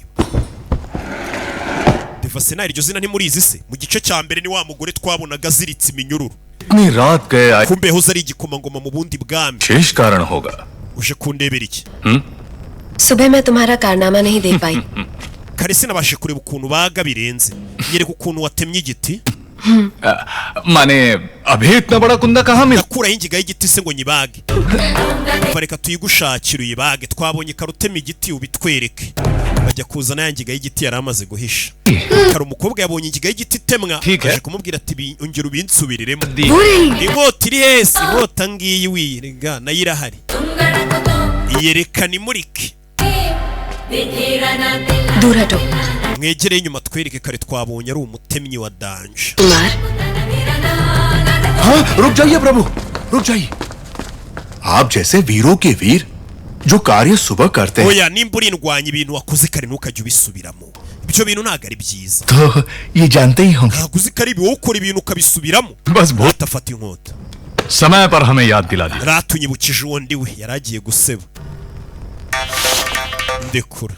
Devasena iryo zina ntimurizi se? Mu gice cya mbere ni wa mugore twabonaga aziritse iminyururu. इतनी रात गए. kumbe hoza ari igikomangoma mu bundi bwami. शेष कारण होगा. uje kundebera iki? सुबह मैं तुम्हारा कारनामा नहीं देख पाई. kare sinabashe kureba ukuntu baga birenze. nyereka ukuntu watemye igiti. माने अभी इतना बड़ा कुंदा कहाँ मिला. nakuraho ingiga y'igiti se ngo nyibage. reka tuyigushakire uyibage. twabonye karutema igiti ubitwereke. bajya kuzana ya ngiga y'igiti yari amaze guhisha. kare umukobwa yabonye ingiga y'igiti itemwa. aje kumubwira ati ongera ubinsubiriremo. inkota iri hese. inkota ngiyi wirega nayo irahari. iyerekana imurike. दूर हटो. mwegereye inyuma twereke. kare twabonye ari umutemyi wa danje. Kumar, हाँ रुक जाइए प्रभु, रुक जाइए. आप जैसे वीरों के वीर जो कार्य सुबह करते हैं. oya nimba urindwanya ibintu wakoze kare ntukajya ubisubiramo. ibyo bintu ntabwo ari byiza. तो ये जानते ही होंगे. ntabwo uzi ko ari wowe ukora ibintu ukabisubiramo. बस बहुत atafata inkota. समय पर हमें याद दिला दिया. ratunyibukije uwo ndi we yari agiye guseba. ndekura.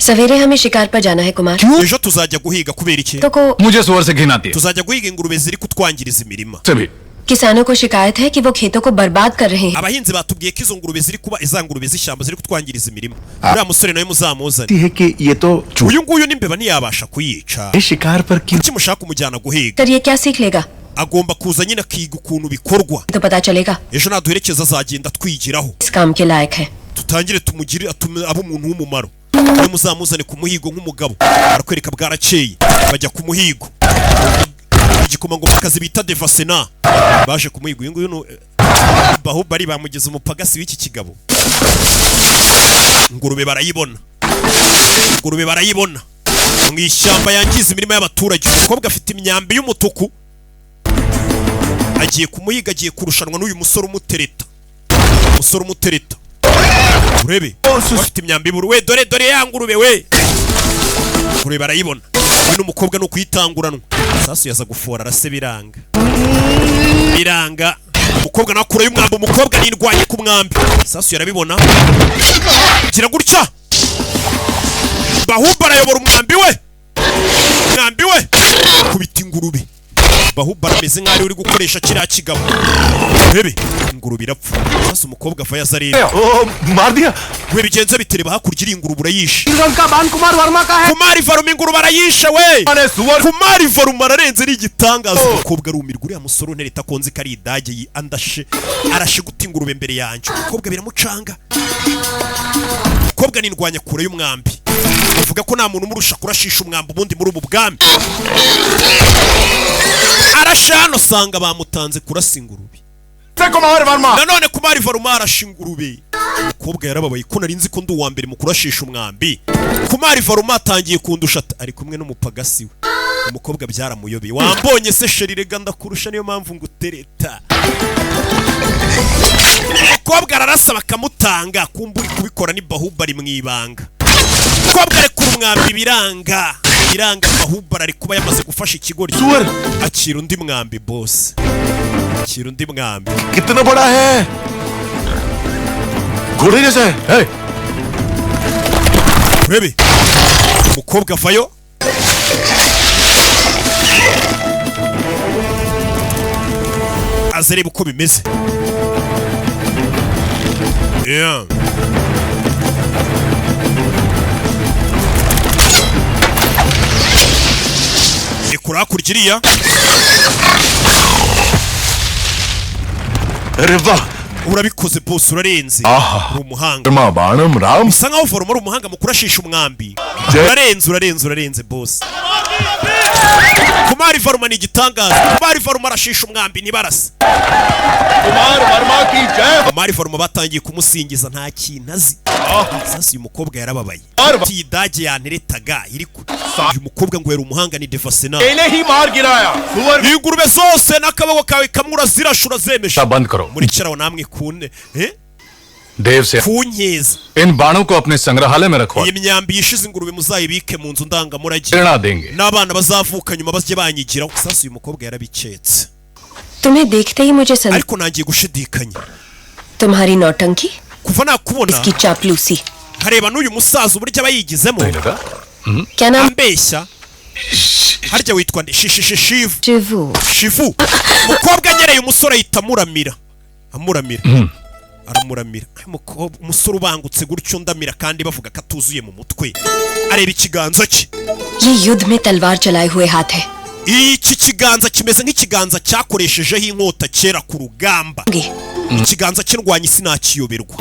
सवेरे हमें शिकार पर जाना है Kumar. ejo tuzajya guhiga kubera iki? तो को मुझे सुअर से घिन आती है. tuzajya guhiga ingurube ziri kutwangiriza imirima. सभी किसानों को शिकायत है कि वो खेतों को बर्बाद कर रहे हैं. abahinzi batubwiye ko izo ngurube ziri kuba izangurube z'ishyamba ziri kutwangiriza imirima. uriya musore nawe muzamuzane. है कि ये तो uyu nguyu n'imbeba ntiyabasha kuyica. शिकार पर क्यों. kuki mushaka kumujyana guhiga? कर ये क्या सीख लेगा? agomba kuza nyine akiga ukuntu bikorwa. तो पता चलेगा ejo naduherekeza azagenda twigiraho. इस काम के लायक है. tutangire tumugire atume abe umuntu w'umumaro. niwe muzamuzane ku muhigo nk'umugabo. arakwereka bwarakeye. bajya ku muhigo. igikomangomakazi bita Devasena baje ku muhigo. uyu nguyu Baahubal bamugeze umupagasi w'iki kigabo. ingurube barayibona. mu ishyamba yangiza imirima y'abaturage. umukobwa afite imyambi y'umutuku. agiye kumuhiga. agiye kurushanwa n'uyu musore umutereta. urebe afite imyambi y'uburu. we dore ya ngurube we. ngurube barayibona. uyu n'umukobwa no kuyitanguranwa. sasu yaza gufora arase biranga. umukobwa nakurayo umwambi. umukobwa nindwanye ku mwambi. sasu yarabibona. gira gutya. Baahubal ayobora umwambi we. kubita ingurube. Baahubal ameze nk'ari uri gukoresha kiriya kigabo. urebe ingurube irapfa. sasa umukobwa ava yazareba. मार दिया. we bigenze bitereba hakurya iri ingurube urayishe. का बान कुमार वर्मा का है. kumari varuma ingurube arayishe we. kumari varuma ararenze ari igitangaza. umukobwa arumirwa. uriya musore untereta konzi kari idage arashe guta ingurube mbere yanjye. umukobwa biramucanga. umukobwa nindwanya kure y'umwambi. avuga ko nta muntu umurusha kurashisha umwambi ubundi muri ubu bwami. Arashano sanga bamutanze kurasa ingurube. Nanone Kumari Varma arasha ingurube. Umukobwa yarababaye ko nari nzi ko ndi uwa mbere mu kurashisha umwambi. Kumari Varma atangiye kundusha ari kumwe n'umupagasi we. Umukobwa byaramuyobeye. Wambonye se sheri rega ndakurusha niyo mpamvu ngutereta. Umukobwa ararasa bakamutanga kumburi kubikora ni Baahubal mwibanga. Umukobwa ari ku mwambi biranga. Baahubal ari kuba yamaze gufasha ikigori. Akira undi mwambi boss. Akira undi mwambi. कितना बड़ा है? घोड़े जैसा है. Hey. Urebe. Umukobwa avayo. Azareba uko bimeze. Yeah. Ikura kurikiriya. Reva. Urabikoze boss urarenze. Umuhanga. Banam Ram. Bisa nkaho Varma ari umuhanga mu kurashisha umwambi. Urarenze boss. Kumari Varma ni igitangaza. Kumari Varma arashisha umwambi nibarasa. Kumari Varma batangiye kumusingiza nta kintu azi. Sasa uyu mukobwa yarababaye. Ati idage yanteretaga iri ku. Uyu mukobwa ngo yari umuhanga ni Devasena. Ingurube zose n'akaboko kawe kamura zirashura zemeje. Muri kiraro namwe kune. देव से kunyeza इन बाणों को अपने संग्रहालय में रखो. Iyi myambi yishize ingurube muzayibike mu nzu ndangamurage. प्रेरणा देंगे. N'abana bazavuka nyuma bazye banyigiraho. Sasa uyu mukobwa yarabicetse. तुम्हें देखते ही मुझे संदेह. Ariko nangiye gushidikanya. तुम्हारी नौटंकी. Kuva nakubona. इसकी चापलूसी. Hareba n'uyu musaza uburyo abayigizemo. क्या नाम? Ambeshya. Harya witwa nde? Shivu. Shivu. Umukobwa nyereye umusore yitamuramira. Amuramira. Aramuramira. Umusore ubangutse gutyo ndamira kandi bavuga ko atuzuye mu mutwe. Areba ikiganza cye. ये युद्ध में तलवार चलाए हुए हाथ है. Iki kiganza kimeze nk'ikiganza cyakoreshejeho inkota kera ku rugamba. Ikiganza cy'indwanyi sinakiyoberwa.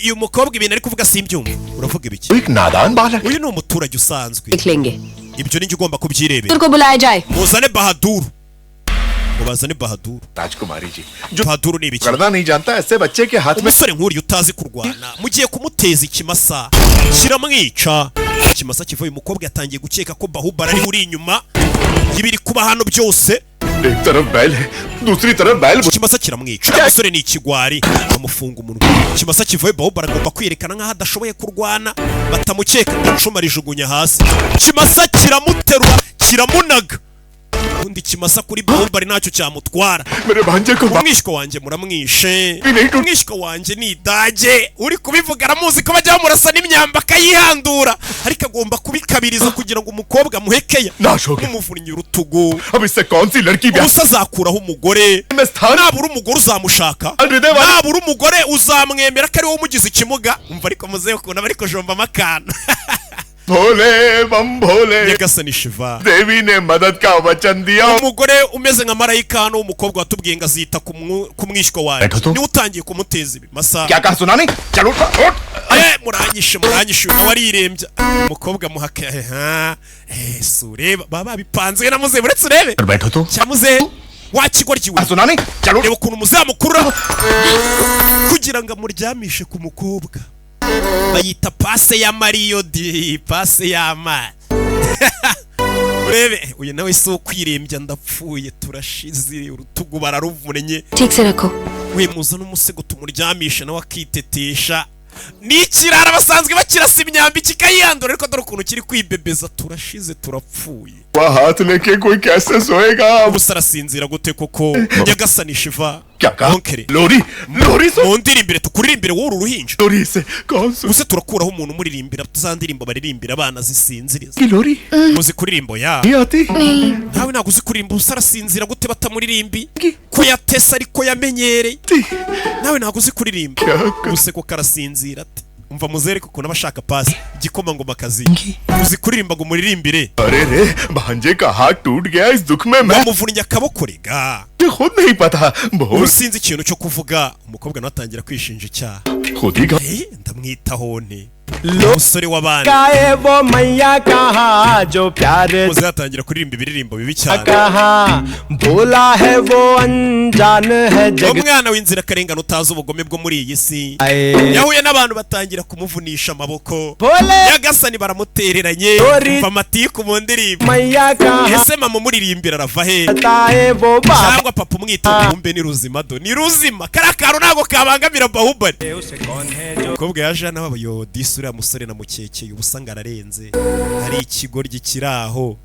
Uyu mukobwa ibintu ari kuvuga simbyumva. Uravuga ibiki? Uyu ni umuturage usanzwe. Ibyo ninjye ugomba kubyirebera. Muzane Bahadur. Mubazane Bahadur. राजकुमारी जी. Bahadur ni ibiki? करना नहीं जानता ऐसे बच्चे के हाथ में. Umusore nk'uriya utazi kurwana mugiye kumuteza ikimasa kiramwica. Ikimasa kivuye umukobwa yatangiye gukeka ko Baahubal ari uri inyuma y'ibiri kuba hano byose. एक तरफ बैल है दूसरी तरफ बैल. Ikimasa kiramwica. Umusore ni ikigwari bamufunga umunwa. Ikimasa kivuye Baahubal agomba kwerekana nk'aho adashoboye kurwana batamukeka icuma rijugunya hasi. Ikimasa kiramuterura kiramunaga. Undi kimasa kuri Baahubal ntacyo cyamutwara. Umwishwa wanjye muramwishe. Umwishwa wanjye ni idage. Uri kubivuga aramuzi ko bajya bamurasa n'imyamba akayihandura. Ariko agomba kubikabiriza kugira ngo umukobwa amuhekeya. Umuvunnyi urutugu. Ubusa azakuraho umugore. Nabura umugore uzamushaka. Nabura umugore uzamwemera ko ari wowe umugize ikimuga. Umva ariko muzehe ukuntu bari kujomba amakana. भोले बम भोले Nyagasani Shiva देवी ने मदद का वचन दिया. Umugore umeze nka marayika hano umukobwa watubwiye ngo azita ku mwishywa wawe ni utangiye kumuteza ibimasa. क्या कहा सुना नहीं? चलो उठ. Muranyishe nawe arirembya. Umukobwa muhaka sureba baba bipanzwe na muze buretse urebe. बैठो तो. Cyamuze wakigoryi we. सुना नहीं? चलो. Reba ukuntu muzamukurura kugira ngo amuryamishe ku mukobwa. Bayita pase ya Mario di pase ya ma. Urebe uyu nawe so kwirembya ndapfuye turashize urutugu bararuvunye. ठीक से रखो. We muzana umusego tumuryamisha nawe akitetesha. Nikirara basanzwe bakirasa imyambi kikayandura ariko dore ukuntu kiri kwibebeza turashize turapfuye. हाथ लेके कोई कैसे सोएगा? Ubusarasinzira gute koko Nyagasani Shiva. क्या कहा? लोरी mu ndirimbire tukuririmbire wowe uruhinja. लोरी से कौन सा? Use turakuraho umuntu muririmbira tuzandirimba baririmbira abana zisinziriza. लोरी muzi kuririmbo ya नहीं आती. nawe ntabwo uzi kuririmba usarasinzira gute batamuririmbi ko yatesa ariko yamenyereye. Nawe ntabwo uzi kuririmba useko karasinzira ati umva muzere kuko nabashaka pasi igikoma ngo makazi uzi kuririmba ngo muririmbire. अरे रे भांजे का हाथ टूट गया इस दुख में मैं bamuvunnye akaboko rega खुद नहीं पता. ubu sinzi ikintu cyo kuvuga. Umukobwa natangira kwishinja icyaha. खुद ही ndamwitaho nte umusore w'abandi गाए वो मैया कहाँ जो प्यारे uzatangira kuririmba ibiririmbo bibi cyane कहाँ भोला है वो अनजान है जग umwana w'inzira karengana utazi ubugome bwo muri iyi si yahuye n'abantu batangira kumuvunisha amaboko yagasani baramutereranye amatiku mu ndirimbo मैया कहाँ ese mama muririmbira arava he cyangwa papa umwita umbe ni ruzima do ni ruzima karakaro ntago kabangamira Baahubali kobwa yaje hano abayo disura musore na mukekeye ubusanga ararenze hari ikigoryi kiraho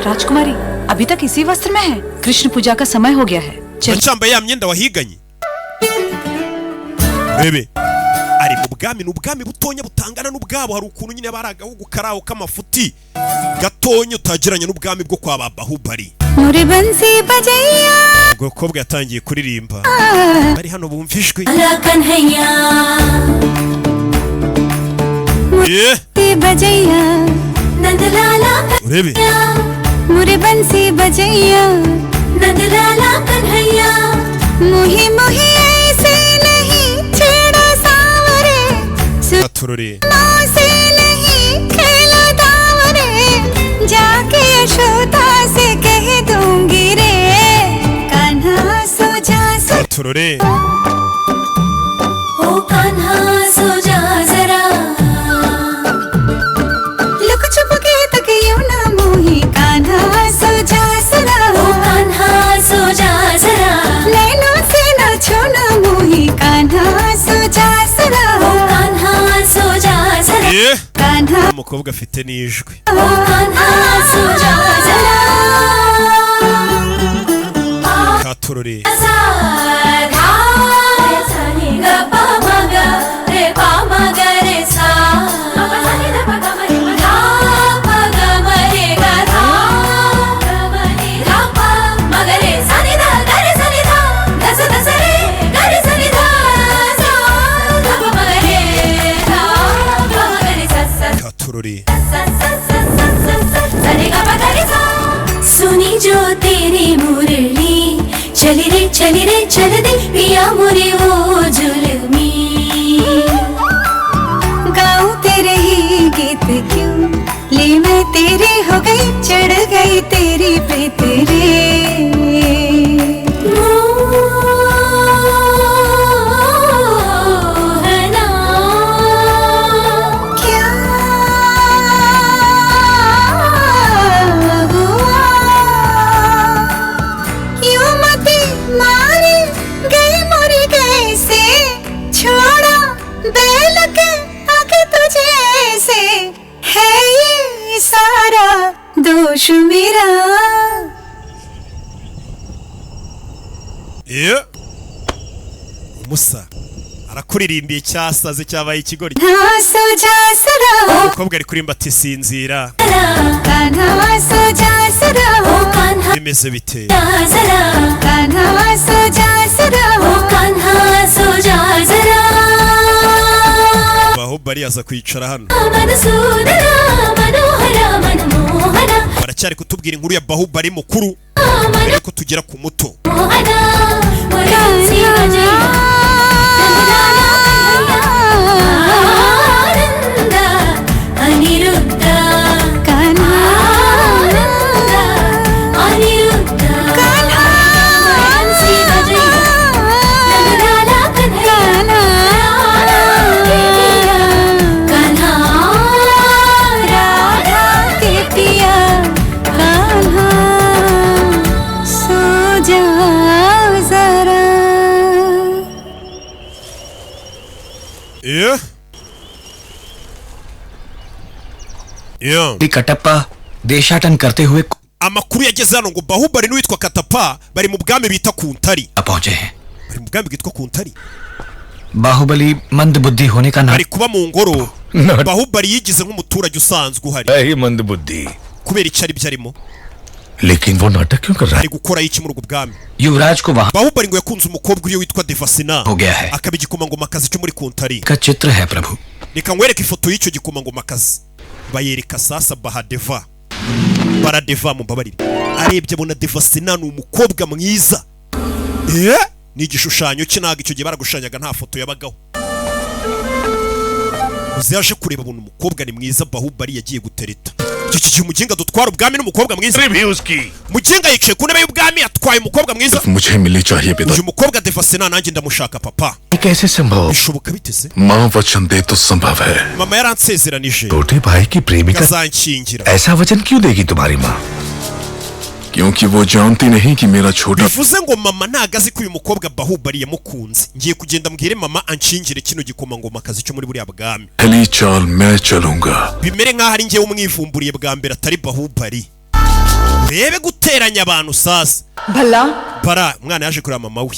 राजकुमारी अभी तक इसी वस्त्र में है कृष्ण पूजा का समय हो गया है cyambaye ya myenda wahiganye bebe ari mu bwami n'ubwami butonya butangana n'ubwabo hari ukuntu nyine baragahugu karaho kamafuti gatonyo utagiranye n'ubwami bwo kwa Baahubali muri bansi bajaya ubwo kobwa yatangiye kuririmba bari hano bumvishwe बजैया नंदलाला मुरे बंसी बजैया नंदलाला कन्हैया मुही मुही ऐसे नहीं छेड़ा सावरे सुरे से नहीं खेला दावरे जाके यशोदा से कह दूंगी रे कान्हा सो जा सुरे ओ कान्हा सो जा जरा umukobwa afite n'ijwi katurore सुनी जो तेरी मुरली चली रे चल दे पिया मुरी वो जुल्मी गाऊं तेरे ही गीत क्यों ले मैं तेरी हो गई चढ़ गई तेरी पे तेरे दोष मेरा umusa arakuririmbiye cyasaze cyabaye ikigori ntaso jasara umukobwa ari kurimba ati sinzira ntaso jasara bimeze bite ntaso jasara ntaso jasara Baahubali aza kwicara hano baracyari kutubwira inkuru ya Baahubali mukuru ariko tugera ku muto Kattappa देशाटन करते हुए amakuru yageze hano ngo Baahubali n'uwitwa Katappa bari mu bwami bita ku ntari पहुंचे हैं bari mu bwami bwitwa ku ntari Baahubali मंद बुद्धि होने का नाम bari kuba mu ngoro Baahubali yigize nk'umuturage usanzwe uhari यही मंद बुद्धि kubera icyari byarimo लेकिन वो नाटक क्यों कर रहा है? ari gukora iki muri ubwo bwami युवराज को वहां Baahubali ngo yakunze umukobwa uriyo witwa Devasena हो गया है akaba igikomangomakazi cyo muri ku ntari का चित्र है प्रभु reka nkwereke ifoto y'icyo gikomangomakazi bayereka sasa Bahadeva Baradeva mumbabarire arebye abona Devasena ni umukobwa mwiza ni igishushanyo cye ntago icyo gihe baragushanyaga nta foto yabagaho uzaje kureba buntu umukobwa ni mwiza Bahubali yagiye gutereta iki umuginga dutwara ubwami n'umukobwa mwiza muginga yicaye ku ntebe y'ubwami atwaye umukobwa mwiza मुझे मिलनी चाहिए पिता uyu mukobwa Devasena nanjye ndamushaka papa कैसे संभव bishoboka biteze माँ वचन दे तो संभव है mama yaransezeranije छोटे भाई की प्रेमिका azankingira ऐसा वचन क्यों देगी तुम्हारी माँ क्योंकि वो जानती नहीं कि मेरा छोटा bivuze ngo mama ntagazi ko uyu mukobwa Bahubali yamukunze ngiye kugenda mbwire mama anshingire kino gikomangoma kazi cyo muri buriya bwami पहली चाल मैं चलूंगा bimere nk'aho ari njyewe umwivumburiye bwa mbere atari Bahubali rebe guteranya abantu sasa bara umwana yaje kureba mama we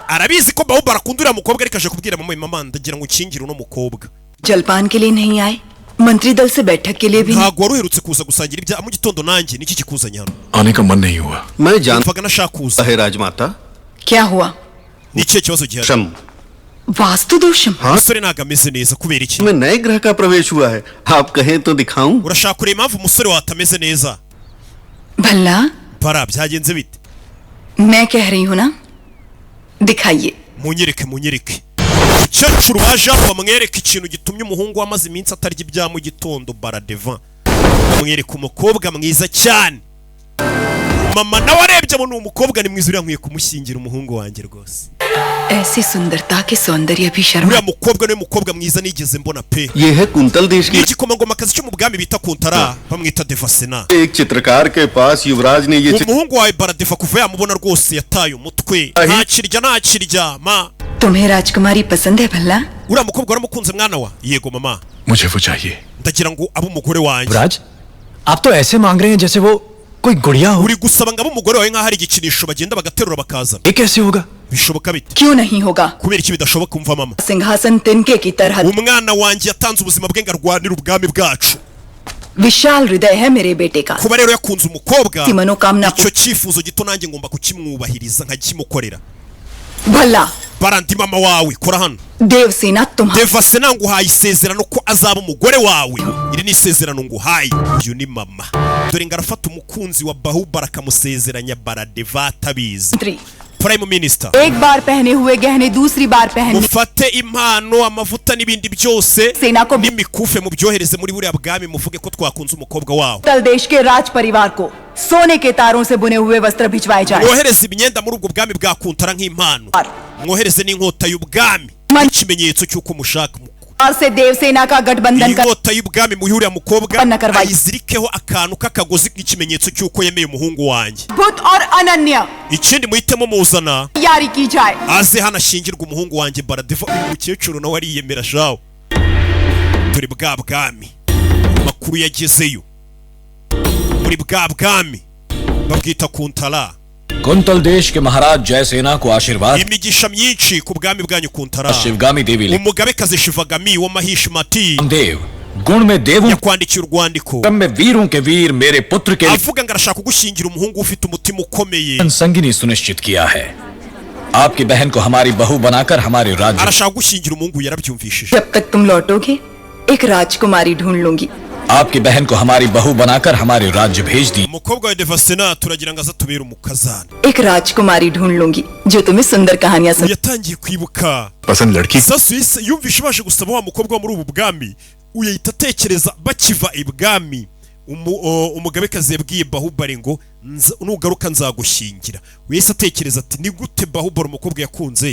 arabizi ko Bahubali akundura mukobwa ariko aje kubwira mama ndagira ngo ukingire uno mukobwa जलपान के लिए नहीं आए मंत्री दल से बैठक के लिए भी ntago waruherutse kuza gusangira ibya mu gitondo nanjye niki kikuzanye hano आने का मन नहीं हुआ मैं जानता nashaka kuza है राजमाता क्या हुआ nicyo kibazo gihari वास्तु दोषम umusore ntago ameze neza kubera iki मैं नए ग्रह का प्रवेश हुआ है आप कहें तो दिखाऊं urashaka kureba impamvu umusore watameze neza भला bara byagenze bite मैं कह रही हूँ ना दिखाइए munyereke umukecuru waje hano bamwereka ikintu gitumye umuhungu wamaze iminsi atarya ibya mu gitondo baradeva bamwereka umukobwa mwiza cyane mama nawe arebye abona umukobwa ni mwiza uriya nkwiye kumushyingira umuhungu wanjye rwose ऐसी सुंदरता के सौंदर्य भी Sharma uriya mukobwa niwe mukobwa mwiza nigeze mbona pe ये है कुंतल देश की igikomangoma kazi cyo mu bwami bita Kuntara bamwita Devasena एक चित्रकार के पास युवराज ने ये umuhungu wawe Baradeva kuva yamubona rwose yataye umutwe ntakirya ma तुम्हें राजकुमारी पसंद है भला uriya mukobwa waramukunze mwana wa yego mama मुझे वो चाहिए ndagira ngo abe umugore wanjye राज आप तो ऐसे मांग रहे हैं जैसे वो कोई गुड़िया हो uri gusaba ngo abe umugore wawe nk'aho ari igikinisho bagenda bagaterura bakazana ये कैसे होगा bishoboka bite क्यों नहीं होगा kubera iki bidashoboka umva mama सिंहासन तिनके की तरह umwana wanjye yatanze ubuzima bwe ngo arwanire ubwami bwacu विशाल हृदय है मेरे बेटे का kuba rero yakunze umukobwa की मनोकामना icyo cyifuzo gito nanjye ngomba kukimwubahiriza nkakimukorera भला barandi mama wawe kora hano Devasena तुम्हारा Devasena nguhaye isezerano ko azaba umugore wawe iri ni isezerano nguhaye uyu ni mama dore ngo arafata umukunzi wa Bahubali akamusezeranya Baradeva atabizi Prime Minister एक बार पहने हुए गहने दूसरी बार पहनने mufate impano amavuta n'ibindi byose n'imikufe mu byohereze muri buriya bwami muvuge ko twakunze umukobwa wawe तल देश के राज परिवार को सोने के तारों से बुने हुए वस्त्र भिजवाए जाएं mwohereze imyenda muri ubwo bwami bwa Kuntara nk'impano mwohereze n'inkota y'ubwami ikimenyetso cy'uko mushaka और से देवसेना का गठबंधन कर inkota y'ubwami muhuriya mukobwa ayizirikeho akantu k'akagozi k'ikimenyetso cy'uko yemeye umuhungu wanjye Buddha और अनन्या ikindi muhitemo muzana यारी की जाए aze hano ashingirwa umuhungu wanjye Baradeva uyu mukecuru nawe ariyemera shawo turi bwa bwami makuru yagezeyo muri bwa bwami babwita Kuntara quintal देश के महाराज जयसेना को आशीर्वाद imigisha myinshi ku bwami bwanyu Kuntara Sivagami देवी umugabekazi Shivagami wa Mahishmati देव गुण में देवों yakwandikiye urwandiko में वीरों के वीर मेरे पुत्र के avuga ngo arashaka kugushyingira umuhungu ufite umutima ukomeye संगिनी सुनिश्चित किया है आपकी बहन को हमारी बहू बनाकर हमारे राज्य arashaka gushyingira umuhungu yarabyumvishije जब तक तुम लौटोगे एक राजकुमारी ढूंढ लूंगी आपकी बहन को हमारी बहू बनाकर हमारे राज्य भेज दी umukobwa wa Devasena turagira ngo azatubere umukazana एक राजकुमारी ढूंढ लूंगी जो तुम्हें सुंदर कहानियां सुना yatangiye kwibuka पसंद लड़की sasa yumvishe baje gusaba wa mukobwa muri ubu bwami uyahita atekereza bakiva ibwami umugabekazi yabwiye Bahubali ngo nugaruka nzagushyingira wese atekereza ati ni gute Bahubali umukobwa yakunze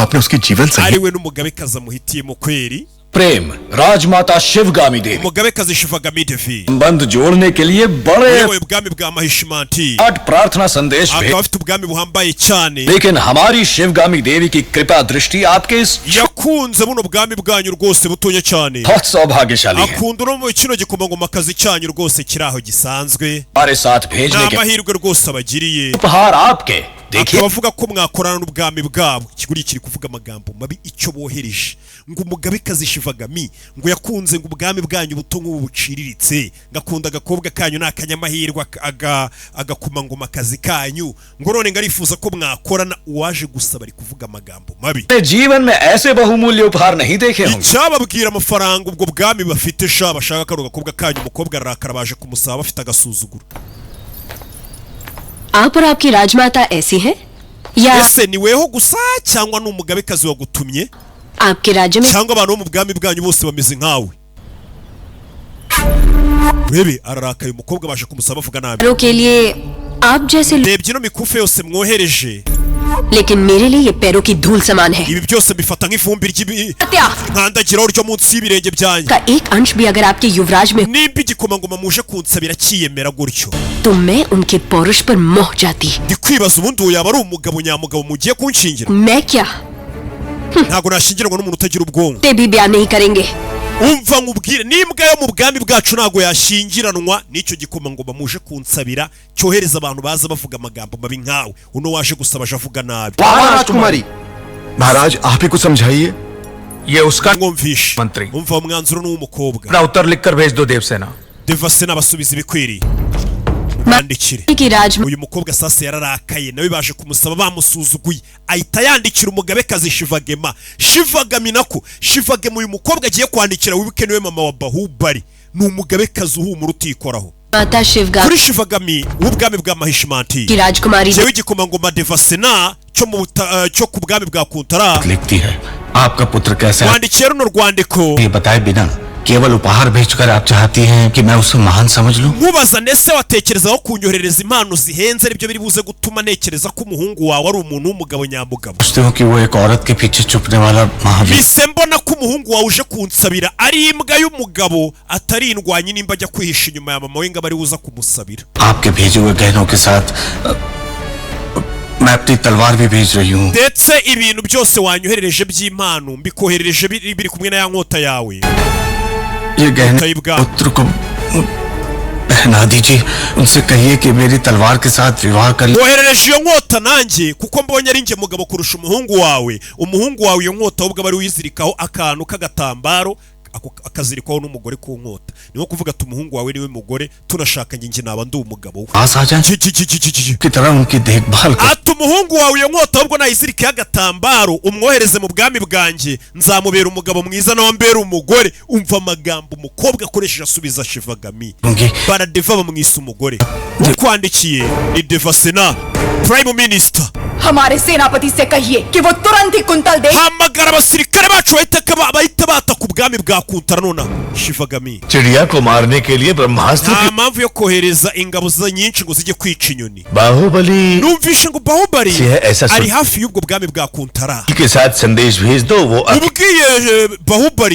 ari we n'umugabekazi amuhitiyemo kweri Prem Rajmata शिवगामी Devi umugabekazi Shivagami Devi संबंध जोड़ने के लिए बड़े ubwami bwa Mahishmati प्रार्थना संदेश akaba afite ubwami buhambaye cyane लेकिन हमारी शिवगामी देवी की कृपा दृष्टि आपके इस yakunze buno bwami bwanyu rwose butonya cyane बहुत सौभाग्यशाली है akunda no mu kino gikomangomakazi cyanyu rwose kiri aho gisanzwe हमारे साथ भेजने के n'amahirwe rwose abagiriye उपहार आपके akaba avuga ko mwakorana n'ubwami bwabo ikiguri kiri kuvuga amagambo mabi icyo bohereje ngo umugabekazi Shivagami ngo yakunze ngo ubwami bwanyu buto nk'ubu buciriritse ngakunda agakobwa kanyu n'akanyamahirwe agakomangoma akazi kanyu ngo none ngarifuza ko mwakorana uwaje gusaba ari kuvuga amagambo mabi जीवन में ऐसे बहुमूल्य उपहार नहीं देखे होंगे icyababwira amafaranga ubwo bwami bafite sha bashaka karo gakobwa kanyu umukobwa arakara baje kumusaba bafite agasuzuguro आप और आपकी राजमाता ऐसी है या ese ni weho gusa cyangwa n'umugabekazi wagutumye आपके राज्य में cyangwa abantu bo mu bwami bwanyu bose bameze nkawe Bebe ararakaye umukobwa baje kumusaba avuga nabi. लोगों के लिए आप जैसे Rebye no mikufe yose mwohereje. लेकिन मेरे लिए ये पैरों की धूल समान है. Ibi byose bifata nk'ivumbi nkandagiraho ryo munsi y'ibirenge byanjye. का एक अंश भी अगर आपके युवराज में nimba igikomangoma muje kunsabira kiyemera gutyo तो मैं उनके पौरुष पर मोह जाती. ndikwibaza ubundi uwo yaba ari umugabo nyamugabo mugiye kunshingira. मैं क्या ntago nashingirwa n'umuntu utagira ubwonko. ते भी बयान नहीं करेंगे. umva nkubwire nimbwa yo mu bwami bwacu ntago yashingiranwa n'icyo gikomangoma muje kunsabira cyohereza abantu baza bavuga amagambo mabi nkawe uno waje gusaba avuga nabi. राजकुमारी महाराज आप ही कुछ समझाइए. ये उसका mwumvishe मंत्री. umva umwanzuro n'uw'umukobwa. अपना उत्तर लिखकर भेज दो Devasena. Devasena basubiza ibikwiriye. Mandikire. Uyu mukobwa sasa yararakaye nawe baje kumusaba bamusuzuguye ahita yandikira umugabekazi Shivagema. Shivagami nako Shivagema uyu mukobwa agiye kwandikira wibuke niwe mama wa Baahubal. Ni umugabekazi uhumura utikoraho. Kuri Shivagami w'ubwami bwa Mahishimanti. Jewe igikomangoma Devasena cyo ku bwami bwa Kuntara. लिखती है आपका पुत्र कैसा है Wandikira runo rwandiko. ये बताए बिना केवल उपहार भेजकर आप चाहती हैं कि मैं उसे महान समझ लूं. Mubaza nese watekerezaho kunyoherereza impano zihenze aribyo biri buze gutuma nekereza ko umuhungu wawe ari umuntu w'umugabo nyamugabo. सोचते हो कि वो एक औरत के पीछे छुपने वाला Mahavir. Bise mbona ko umuhungu wawe uje kunsabira ari imbwa y'umugabo atari indwanyi nimba ajya kwihisha inyuma ya mama we ngo bari buza kumusabira. आपके भेजे हुए गहनों के साथ मैं अपनी तलवार भी भेज रही हूं. Ndetse ibintu byose wanyoherereje by'impano mbikoherereje biri kumwe na ya nkota yawe. ये गहने पुत्र को पहना दीजिए. उनसे कहिए कि मेरी तलवार के साथ विवाह कर. Woherereje iyo nkota nanjye kuko mbonye ari nge mugabo kurusha umuhungu wawe. Umuhungu wawe iyo nkota ahubwo bari wizirikaho akantu k'agatambaro akazirikwaho n'umugore ku nkota. Niho kuvuga ati umuhungu wawe niwe mugore tunashaka nge naba ndi umugabo we. की तरह उनकी देखभाल कर. Ati umuhungu wawe iyo nkota ahubwo nayizirikaho agatambaro umwohereze mu bwami bwanjye nzamubera umugabo mwiza nawe mbera umugore. Umva amagambo umukobwa akoresheje asubiza Shivagami. Baradeva bamwisa umugore. Ukwandikiye ni Devasena Prime Minister. हमारे सेनापति से कहिए कि वो तुरंत ही कुंतल दे. Hamagara abasirikare bacu bahita bata ku bwami bwa Kuntara nona. Shivagami. चिड़िया को मारने के लिए ब्रह्मास्त्र. Nta mpamvu yo kohereza ingabo nyinshi ngo zijye kwica inyoni. Baahubali. Numvishe ngo Baahubal ari hafi y'ubwo bwami bwa Kuntara. के साथ संदेश भेज दो वो. Ubwiye Baahubal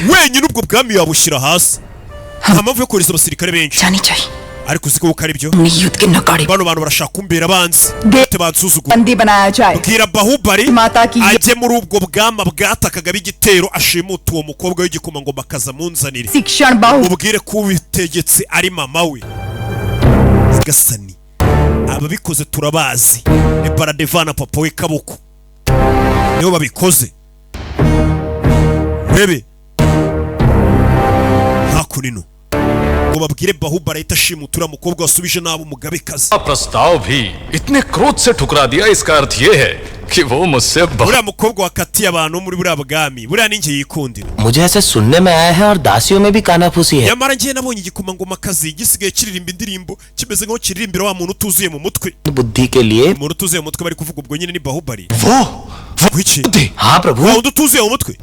wenyine ubwo bwami yabushyira hasi. Nta mpamvu yo kohereza abasirikare benshi. ariko uziko uko ari byo bano bantu barashaka kumbera abanzi bate bansuzugura bwira Baahubal ajye muri ubwo bwama bwatakaga b'igitero ashimuta uwo mukobwa w'igikomangoma kaza munzanire ubwire ko ubitegetse ari mama we Gasani ababikoze turabazi ni Baradevana papa we Kaboko nibo babikoze bebe hakunino ngo babwire Baahubal ahita ashimutura mukobwa wasubije nabo umugabekazi. प्रस्ताव भी इतने क्रोध से ठुकरा दिया इसका अर्थ ये है कि वो मुझसे buriya mukobwa wakatiye abantu muri buriya bwami buriya ninjye yikundira. मुझे ऐसे सुनने में आया है और दासियों में भी कानाफूसी है. Nyamara ngiye nabonye igikomangoma kazi gisigaye kiririmba indirimbo kimeze nko kiririmbira wa muntu utuzuye mu mutwe. बुद्धि के लिए umuntu utuzuye mu mutwe bari kuvuga ubwo nyine ni Baahubal. वो हाँ प्रभु. wa utuzuye mu mutwe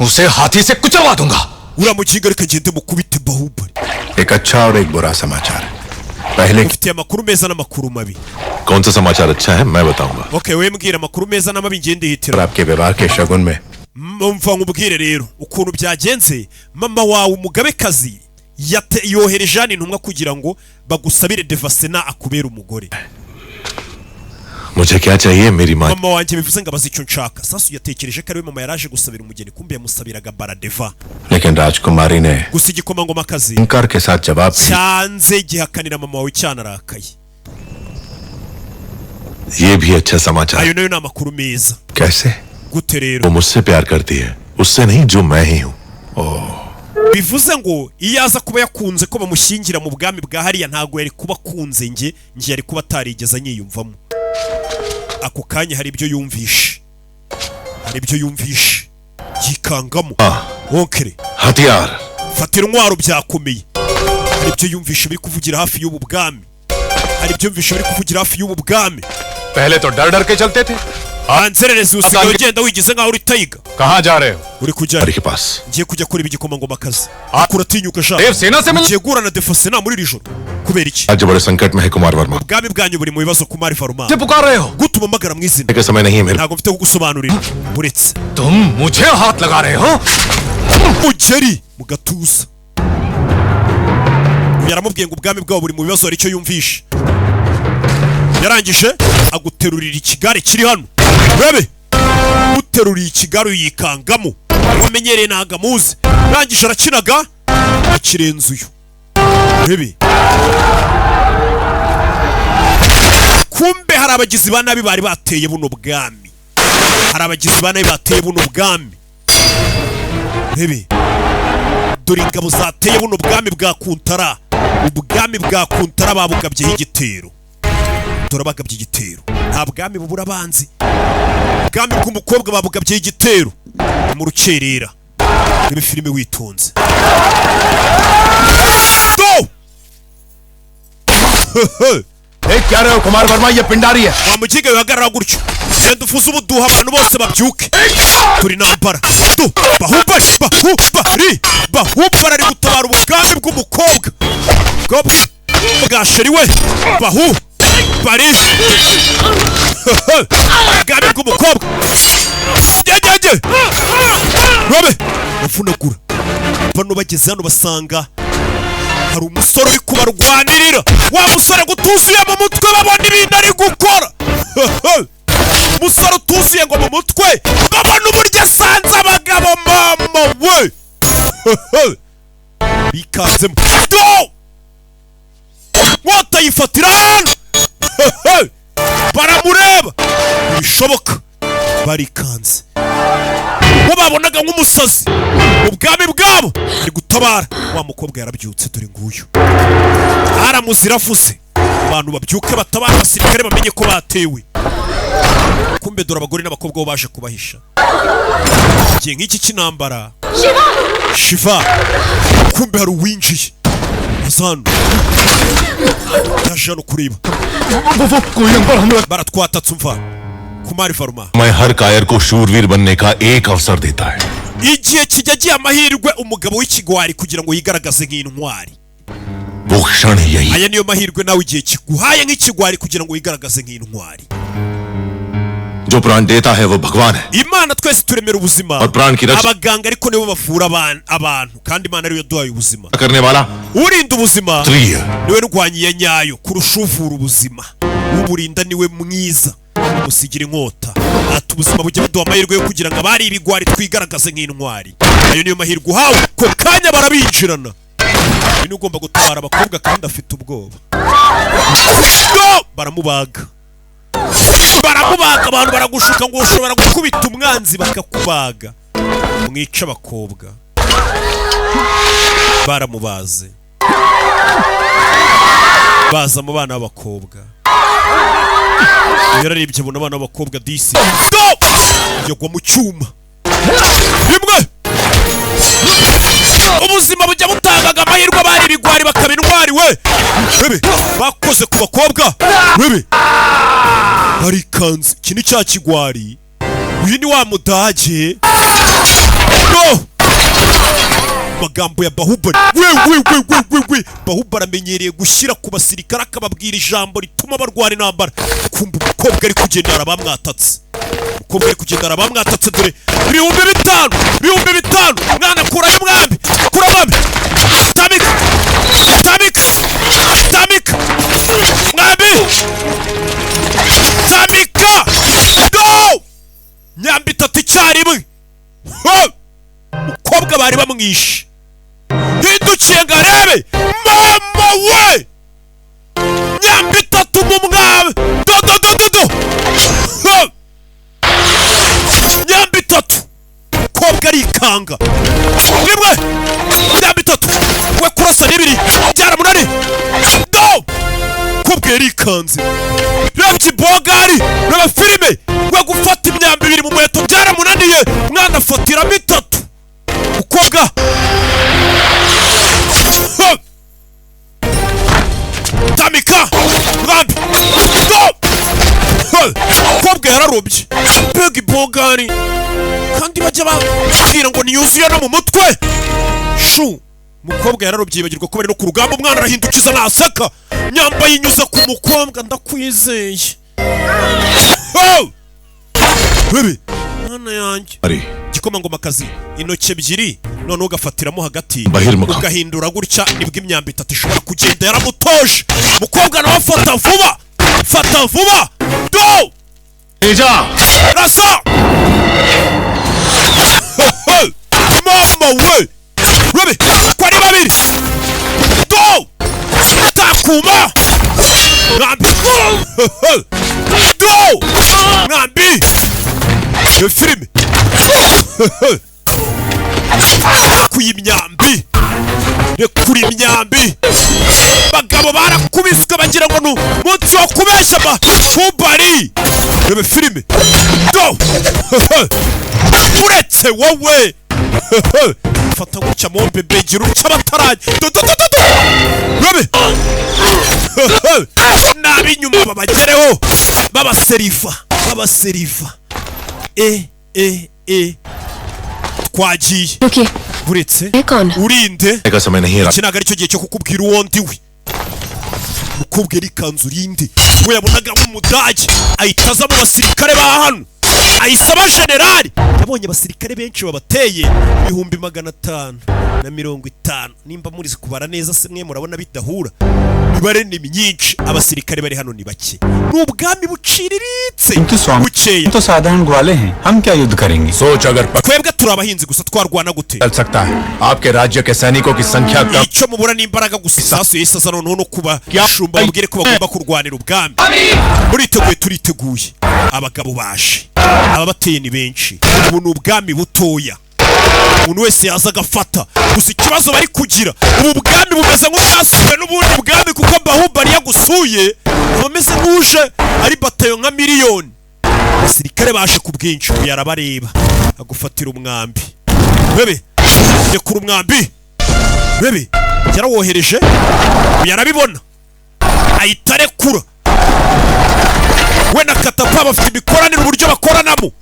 उसे हाथी से कुचलवा दूंगा. uramukinga reka ngende mukubite Baahubal. एक अच्छा और एक बुरा समाचार. पहले ufite amakuru meza n'amakuru mabi. कौन सा समाचार अच्छा है मैं बताऊंगा. Okay we mbwira amakuru meza n'amabi ngende hitira. आपके विवाह के शगुन में mva nkubwire rero ukuntu byagenze mama wawe umugabekazi yohereje intumwa kugira ngo bagusabire Devasena akubera umugore. मुझे क्या चाहिए मेरी माँ. mama wanjye bivuze ngo abazi icyo nshaka sasu yatekereje ko ari we mama yaraje gusabira umugeni kumbe yamusabiraga Baradeva. लेकिन राजकुमारी ने gusa igikomangoma kazi इनकार के साथ जवाब cyanze gihakanira mama wawe cyanarakaye. ये भी अच्छा समाचार. ayo nayo ni amakuru meza. कैसे gute rero वो मुझसे प्यार करती है उससे नहीं जो मैं ही हूँ. bivuze ngo iyo aza kuba yakunze ko bamushyingira mu bwami bwa hariya ntago yari kuba akunze nge yari kuba atarigeze anyiyumvamo. ako kanya hari ibyo yumvishe yikangamo. onkere हथियार fatira intwaro byakomeye. hari ibyo yumvishe biri kuvugira hafi y'ubu bwami. पहले तो डर डर के चलते थे Anzererezi usigaye ugenda wigize nkaho uri tayiga. कहाँ जा रहे हो? Uri kujya के पास ngiye kujya kuri ibigikomangoma kazi. Kuratinyuka sha. सेना से Ngiye guhura na Defasena muri iri joro. Kubera iki? आज बड़े संकट में है कुमार Verma Ubwami bwanyu buri mu bibazo Kumari Faruma. मुझे पुकार रहे हो? Gutuma magara mwizina. के समय नहीं है मेरे Ntago mfite kugusobanurira. Buretse. तुम मुझे हाथ लगा रहे हो? Ugeri mu gatuza. Yaramubwiye ngo ubwami bwabo buri mu bibazo aricyo yumvisha. Yarangije aguterurira ikigare kiri hano. Bebe uteruriye ikigare uyikangamo. Wamenyereye ntaga muzi. Rangije arakinaga akirenza uyu. Bebe kumbe hari abagizi ba nabi bari bateye buno bwami. Hari abagizi ba nabi bateye buno bwami. Bebe dore ingabo zateye buno bwami bwa Kuntara. Ubwami bwa Kuntara babugabyeho igitero. Dore bagabye igitero. Nta bwami bubura abanzi. Ubwami bw'umukobwa babugabyeho igitero mu rukerera. Ibi filime witonze. Go! क्या रहे हो कुमार वर्मा ये पिंडारी है Wamugiga wihagarara gutyo. Genda ufuze ubuduha abantu bose babyuke. Turi nambara. Bahubara ari gutabara ubwami bw'umukobwa. Gashya we. Bari. Ubwami bw'umukobwa. Gege. Robe. Bafunagura. Bano bageze hano basanga hari umusore uri kubarwanirira. Wa musore gutuzuye mu mutwe babona ibintu ari gukora. Umusore utuzuye ngo mu mutwe babona uburyo asanze abagabo mama we. Bikanzemo. Watayifatira hano. Baramureba. Bishoboka. Barikanze. Wababonaga nk'umusazi. Ubwami bwabo ari gutabara. Wa mukobwa yarabyutse dore nguyu. Aramuzira avuze. Abantu babyuke batabara abasirikare bamenye ko batewe. Kumbe dore abagore n'abakobwa bo baje kubahisha. Igihe nk'iki cy'intambara. Shiva. Kumbe hari uwinjiye. Azano. Yaje hano kureba. Baratwatatse umva. Kumari Faruma. मैं हर कायर को शूरवीर बनने का एक अवसर देता है Igihe kijya giye amahirwe umugabo w'ikigwari kugira ngo yigaragaze nk'intwari. वो क्षण यही Aya niyo mahirwe nawe igihe kiguhaye nk'ikigwari kugira ngo yigaragaze nk'intwari. जो प्राण देता है वो भगवान है Imana twese turemera ubuzima. और प्राण की रक्षा Abaganga ariko nibo bavura abantu kandi Imana ariyo yaduhaye ubuzima. करने वाला Urinda ubuzima स्त्री है niwe ndwanyi ya nyayo kurusha uvura ubuzima. Uburinda niwe mwiza. Musigira inkota. Ati ubuzima bujya buduha amahirwe yo kugira ngo abari ibigwari twigaragaze nk'intwari. Ayo niyo mahirwe uhawe ko kanya barabinjirana. Ni ugomba gutabara abakobwa kandi afite ubwoba. Baramubaga. Abantu baragushuka ngo ushobora gukubita umwanzi bakakubaga. Mwica abakobwa. Baramubaze. Baza mu bana b'abakobwa. Yararebye abona abana b'abakobwa disi. Yagwa mu cyuma. Rimwe. Ubuzima bujya butangaga amahirwe abari ibigwari bakaba intwari we. Bebe bakoze ku bakobwa. Bebe barikanze. Iki ni cya kigwari. Uyu ni wa mudage. No. Magambo ya Baahubal. We. Baahubal amenyereye gushyira ku basirikare akababwira ijambo rituma barwara intambara. Kumva umukobwa ari kugenda arabamwatatse. Umukobwa ari kugenda arabamwatatse dore 5,000. Mwana kurayo mwambi. Kura mwambi. Tamika. Mwambi. Tamika. Go. Nyambi 3 icyarimwe. Umukobwa bari bamwishe. Hindukiye ngo arebe. Mama we. Nyambi 3 mu mwami. Do. Nyambi 3. Umukobwa arikanga. Rimwe. Nyambi 3. We kurasa n'ibiri. Byaramunani. Do. Umukobwa yarikanze. Reba Bogari. Reba filime. We gufata imyambi 2 mu muheto byaramunaniye. Mwana afatiramo 3. Umukobwa. Tamika. Rambi. Go. umukobwa yararobye mbega ibogari kandi bajya babwira ngo niyuzuye no mu mutwe shu umukobwa yararobye yibagirwa ko bari no ku rugamba umwana arahindukiza naseka nyambaye inyuza ku mukobwa ndakwizeye bebe mwana yanjye igikomangomakazi intoki ebyiri none ugafatiramo hagati ugahindura gutya nibwo imyambi itatu ishobora kugenda yaramutoje umukobwa nawe fata vuba do rasa mama we bebe ko ari babiri do takuma mwambi do mwambi iyo filime kuyimyambi rekura imyambi bagabo barakubiswe bagira ngo n'umunsi wo kubeshya Baahubali rebe filime do uretse wowe fata gutya mombe begira uca abataranye rebe n'ab'inyuma babagereho babaserifa twagiye buretse urinde iki ntabwo ari cyo gihe cyo kukubwira uwo ndi we ukubwira ikanzu urinde we yabonaga nk'umudage ahita aza mu basirikare ba hano ayisaba generali yabonye abasirikare benshi babateye 550 nimba muri kubara neza se mwe murabona bidahura ibare ni myinshi abasirikare bari hano ni bake n'ubwami buciriritse bukeya तो साधारण ग्वाले हैं हम क्या युद्ध करेंगे सोच अगर twebwe turabahinzi gusa twarwana gute चल सकता है आपके राज्य के सैनिकों की संख्या कम icyo mubura n'imbaraga gusa isasu yesa noneho no kuba shumba babwire ko bagomba kurwanira ubwami turiteguye abagabo baje ababateye ni benshi ubu ni ubwami butoya umuntu wese yaza agafata gusa ikibazo bari kugira ubu bwami bumeze nk'ubwasuwe n'ubundi bwami kuko Baahubali yagusuye bameze nk'uje ari batayo nka miliyoni abasirikare baje ku bwinshi yarabareba agufatira umwambi bebe rekura umwambi bebe yarawohereje yarabibona ahita arekura we na katapa bafite imikoranire uburyo bakoranamo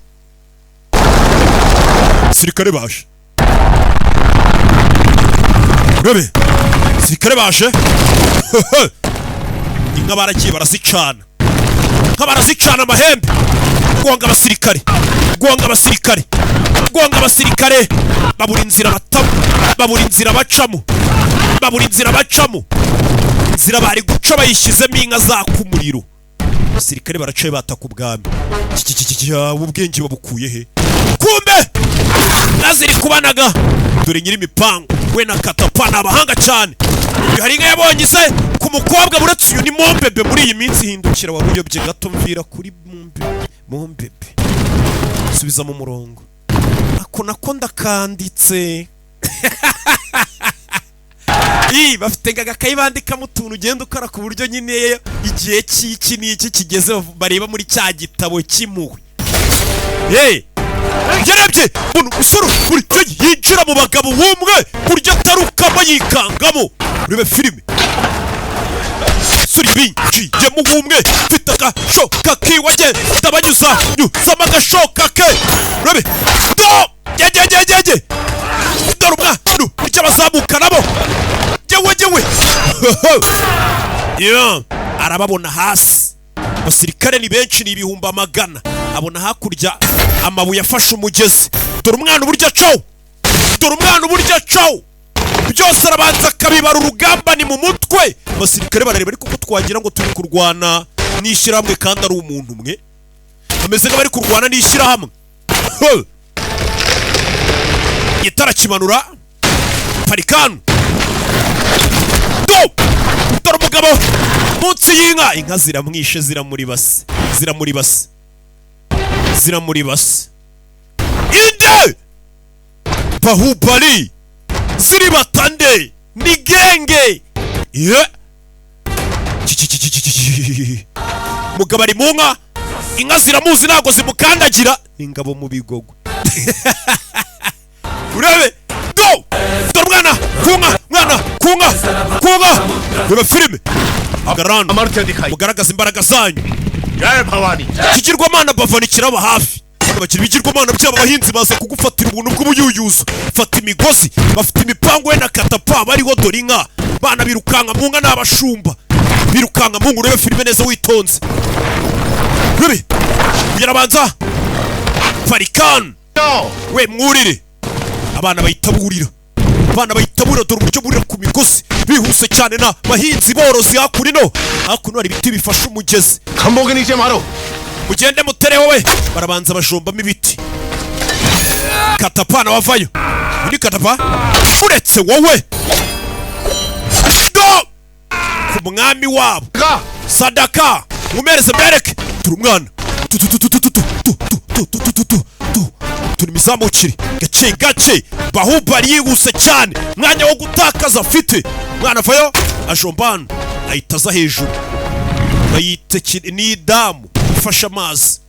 sirikare baje bebe sirikare baje inka baragiye barazicana amahembe gonga abasirikare babura inzira batamo babura inzira bacamo inzira bari guca bayishyizemo inka zaka umuriro abasirikare baracaye bataka ubwami ubwenge babukuye he kumbe naziri kubanaga dore nyiri imipango we na katapa n'abahanga cyane hari inka yabonye se ku mukobwa buretse uyu ni mombebe muri iyi minsi hindukira wabuyobye gato mvira kuri mombebe subiza mu murongo ako nako ndakanditse bafite gakayi bandikamo utuntu ugenda ukora ku buryo nyine igihe cy'iki n'iki kigeze bareba muri cya gitabo cy'impuhwe yarebye umuntu usuru buri cyo yinjira mu bagabo wumwe buryo atarukamo yikangamo urebe filime suri binji yemu wumwe mfite agashoka kiwage ndabanyuza nyuzamo agashoka ke urebe do yegegegege dore umwana buryo abazamuka nabo jewe arababona hasi abasirikare ni benshi ni ibihumbi amagana abona hakurya amabuye afashe umugezi dore umwana uburyo acaho byose arabanza akabibara urugamba ni mu mutwe abasirikare barareba ariko ko twagira ngo turi kurwana n'ishyirahamwe kandi ari umuntu umwe bameze nk'abari kurwana n'ishyirahamwe itara kimanura parikanu dore umugabo munsi y'inka inka ziramwishe ziramuri base inde Baahubali ziri batande ni genge mugabo ari mu nka inka ziramuzi ntabwo zimukandagira ingabo mu bigogo urebe dore umwana kunka reba filime hagarana mugaragaza imbaraga zanyu. Ikigirwamana bavana ikiraba hafi. Bagira ibigirwamana byabo abahinzi baza kugufatira ubuntu bw'ubuyuyuzo. Fata imigozi bafite imipango we na katapa bariho dore inka. Bana birukanka mu nka n'abashumba. Birukanka mu urebe filime neza witonze. Bibi birabanza Farikan we mwurire. Abana bayitaburira. Abana bayitaburira dore uburyo burira ku migozi. Bihuse cyane na bahinzi borozi hakurino. Hakuno hari ibiti bifasha umugezi. Kamboge nije maro. Mugende mutere wowe. Barabanza bajombamo ibiti. Katapana wavayo. Ni katapa. Uretse wowe. No! Ku mwami wabo. Sadaka. Mumereze mbereke. Turi umwana. Turi mizamukiri. Gace gace. Baahubal yihuse cyane. Mwanya wo gutakaza afite. Mwana vayo. Ajombana. Ayitaza hejuru. Bayite ni damu. Fasha amazi.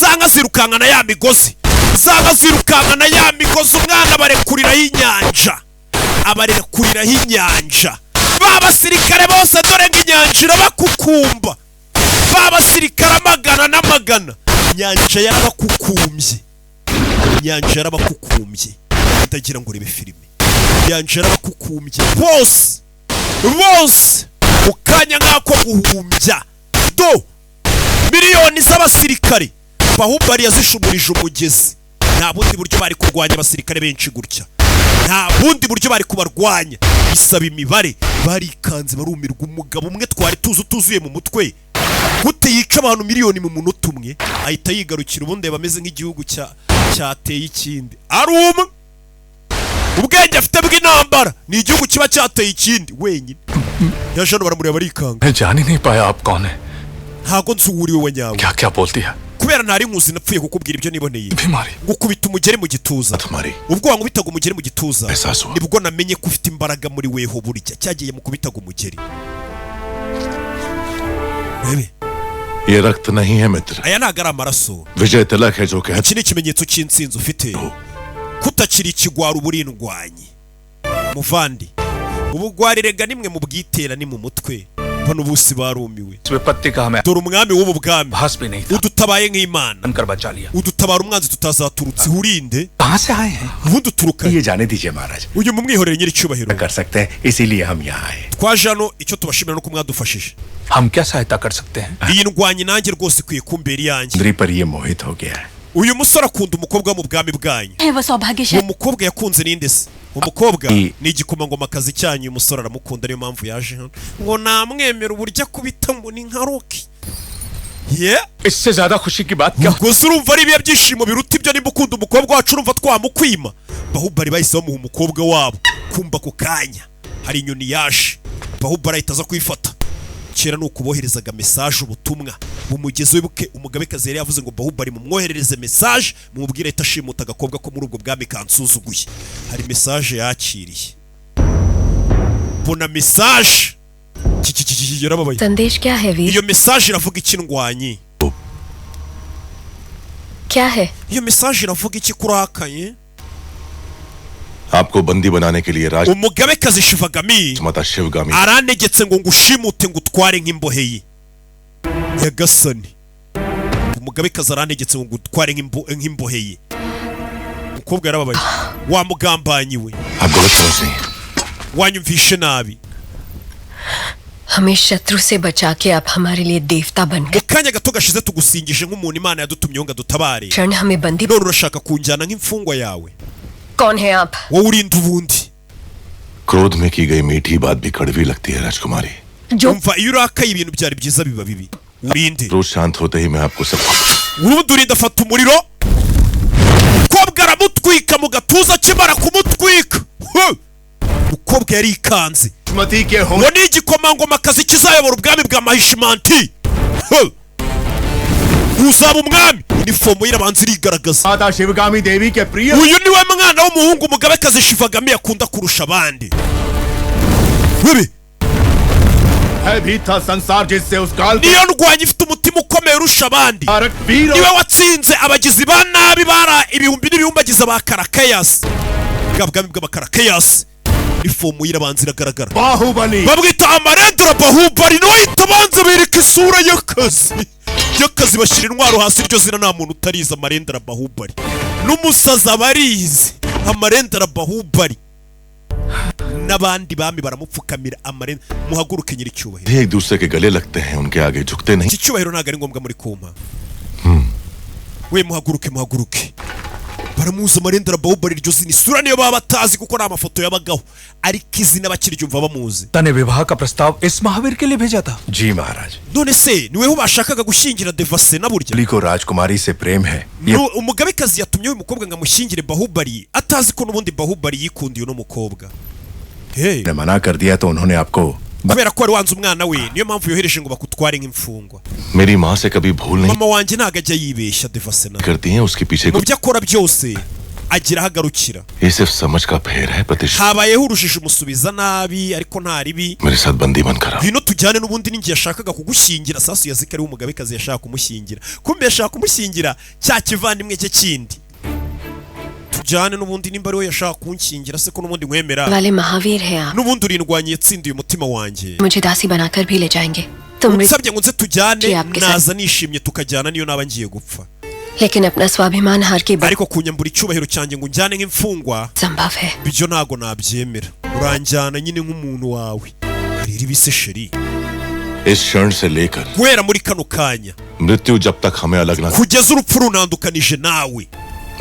Zanga zirukankana ya migozi. Zanga zirukankana ya migozi. Umwana barekuriraho inyanja. Abarekuriraho inyanja. Babasirikare bose dore ng'inyanja irabakukumba. Babasirikare amagana n'amagana. Inyanja yarabakukumbye. Inyanja yarabakukumbye. Ndagira ngo rebe filime. Inyanja yarabakukumbye. Bose ukanya nk'ako guhumbya. Do miliyoni z'abasirikare Baahubal yazishumurije umugezi. Nta bundi buryo bari kurwanya abasirikare benshi gutya. Nta bundi buryo bari kubarwanya. Bisaba imibare. Barikanze barumirwa. Umugabo umwe twari tuzuye mu mutwe gute yica abantu miliyoni mu munota umwe ahita yigarukira ubundi bameze nk'igihugu cyateye ikindi. Ari umwe ubwenge afite bw'intambara ni igihugu kiba cyateye ikindi wenyine. Yajano baramureba barikanga. जान ही नहीं पाया आप कौन है. Ntago nsuburiwe we nyawe. क्या बोलती है. Kubera ntari nkuzi napfuye kukubwira ibyo niboneye. Gukubita umugeri mu gituza. Ubwo wankubitaga umugeri mu gituza nibwo namenye ko ufite imbaraga muri weho burya cyagiye mu kubitaga umugeri. Bebe ये रक्त नहीं है मित्र. Aya nagara amaraso. विजय तिलक है जो कहता. Iki ni ikimenyetso cy'insinzi ufite. Kutakiri ikigwara uburindwanyi. Muvandi. Ubugwarirega nimwe mu bwitera ni mu mutwe. Bano busi barumiwe. Dore umwami w'ubu bwami. Udutabaye nk'Imana. Udutabara umwanzi tutazaturutse urinde. Ubundi uturuka. Uyu mu mwihorere nyiri cyubahiro. Twaje hano icyo tubashimira no kumwadufashije. Iyi ndwanyi nanjye rwose kwiye kumbera yanjye. Uyu musore akunda umukobwa wo mu bwami bwanyu. Uwo mukobwa yakunze ninde se? Umukobwa ni igikomangoma kazi cyanyu. Uyu musore aramukunda niyo mpamvu yaje hano. Ngo namwemera uburyo akubita ngo ni nka Rocky. इससे ज्यादा खुशी की बात क्या? Gusa urumva ari ibihe byishimo biruta ibyo nimba ukunda umukobwa wacu urumva twamukwima. Baahubal bahise bamuha umukobwa wabo. Kumba ku kanya hari inyoni yaje. Baahubal ahitaza kwifata. Kera nuko boherezaga message ubutumwa bumugeze wibuke umugabekazi yari yavuze ngo Baahubal mumwoherereze message mumubwire itashimuta agakobwa ko muri ubwo bwami kansuzuguye. Hari message yakiriye. Bona message yarababaye. संदेश क्या है वीर? Iyo message iravuga iki ndwanyi? क्या है? Iyo message iravuga iki kurakaye? आपको बंदी बनाने के लिए राज umugabekazi Shivagami aranegetse ngo ngushimute ngo utware nk'imbohe ye. Yagasani umugabekazi aranegetse ngo utware nk'imbohe ye. Umukobwa yarababaye. Wamugambanyiwe. Wanyumvishe nabi. हमें शत्रु से बचा के आप हमारे लिए देवता बन गए. Mukanya gato gashize tugusingije nk'umuntu Imana yadutumye ngo dutabare. क्षण हमें बंदी. None urashaka kunjyana nk'imfungwa yawe. कौन है आप? Wowe urinda ubundi. क्रोध में की गई मीठी बात भी कड़वी लगती है राजकुमारी. Umva iyo urakaye ibintu byari byiza biba bibi. Urinde. रोज शांत होते ही मैं आपको सब urundi urinda afata umuriro. Umukobwa aramutwika mu gatuza kimara kumutwika. Umukobwa yari ikanze. Ngo ni igikomangoma kazi kizayobora ubwami bwa Mahishimanti. Uzaba umwami. Inifomo y'irabanza irigaragaza. Uyu niwe mwana w'umuhungu umugabekazi Shivagami yakunda kurusha abandi. Bibi niyo ndwanyi ifite umutima ukomeye urusha abandi. Niwe watsinze abagizi ba nabi bara ibihumbi n'ibihumbi agize ba Karakayasi. Bwa bwami bw'abakarakayasi inifomu y'irabanza iragaragara. Baahubali bamwita amarendera Baahubali no itabanza bereka isura y'akazi bashira intwaro hasi. Iryo zina nta muntu utariza amarendera Baahubali n'umusaza barizi amarendera Baahubali n'abandi bami baramupfukamira amarendera. Muhaguruke nyiri cyubahiro. एक दूसरे के गले लगते हैं उनके आगे झुकते नहीं. Iki cyubahiro ntago ari ngombwa muri kumpa. We muhaguruke baramuza amarendera Baahubali. Iryo zina isura niyo baba batazi kuko nta mafoto yabagaho, ariko izina bakiryumva bamuzi. तने विवाह का प्रस्ताव इस महावीर के लिए भेजा था. जी महाराज. None se niwe bashakaga gushyingira Devasena burya? ली को राजकुमारी से प्रेम है. Umugabekazi yatumye uyu mukobwa ngo amushyingire Baahubali atazi ko n'ubundi Baahubali yikundiye uno mukobwa. ने मना कर दिया तो उन्होंने आपको kubera ko wari wanze umwana we niyo mpamvu yohereje ngo bakutware nk'imfungwa. मेरी माँ से कभी भूल नहीं mama wanjye ntago ajya yibeshya Devasena करती हैं उसके पीछे mu byo akora byose agira hagarukira. ये सिर्फ समझ का फेर है प्रतिष्ठा. habayeho urushije umusubiza nabi ariko nta ribi. मेरे साथ बंदी बनकर bino tujyane n'ubundi ningi yashakaga kugushyingira. Sasu yazika ari umugabekazi yashaka kumushyingira, kumbe yashaka kumushyingira cya kivandimwe cye kindi. tujyane n'ubundi nimba ari we yashaka kunshyingira se ko n'ubundi nkwemera. वाले महावीर हैं आप. n'ubundi urindwanye yatsindiye umutima wanjye. मुझे दासी बनाकर भी ले जाएंगे. unsabye ngo nze tujyane naza nishimye tukajyana niyo naba ngiye gupfa. लेकिन अपना स्वाभिमान हार के बाद ariko kunyambura icyubahiro cyanjye ngo njyane nk'imfungwa संभव है. bijyo ntago nabyemera. uranjyana nyine nk'umuntu wawe. harira ibise sheri. इस क्षण से लेकर guhera muri kano kanya मृत्यु जब तक हमें अलग ना kugeza urupfu runandukanije nawe.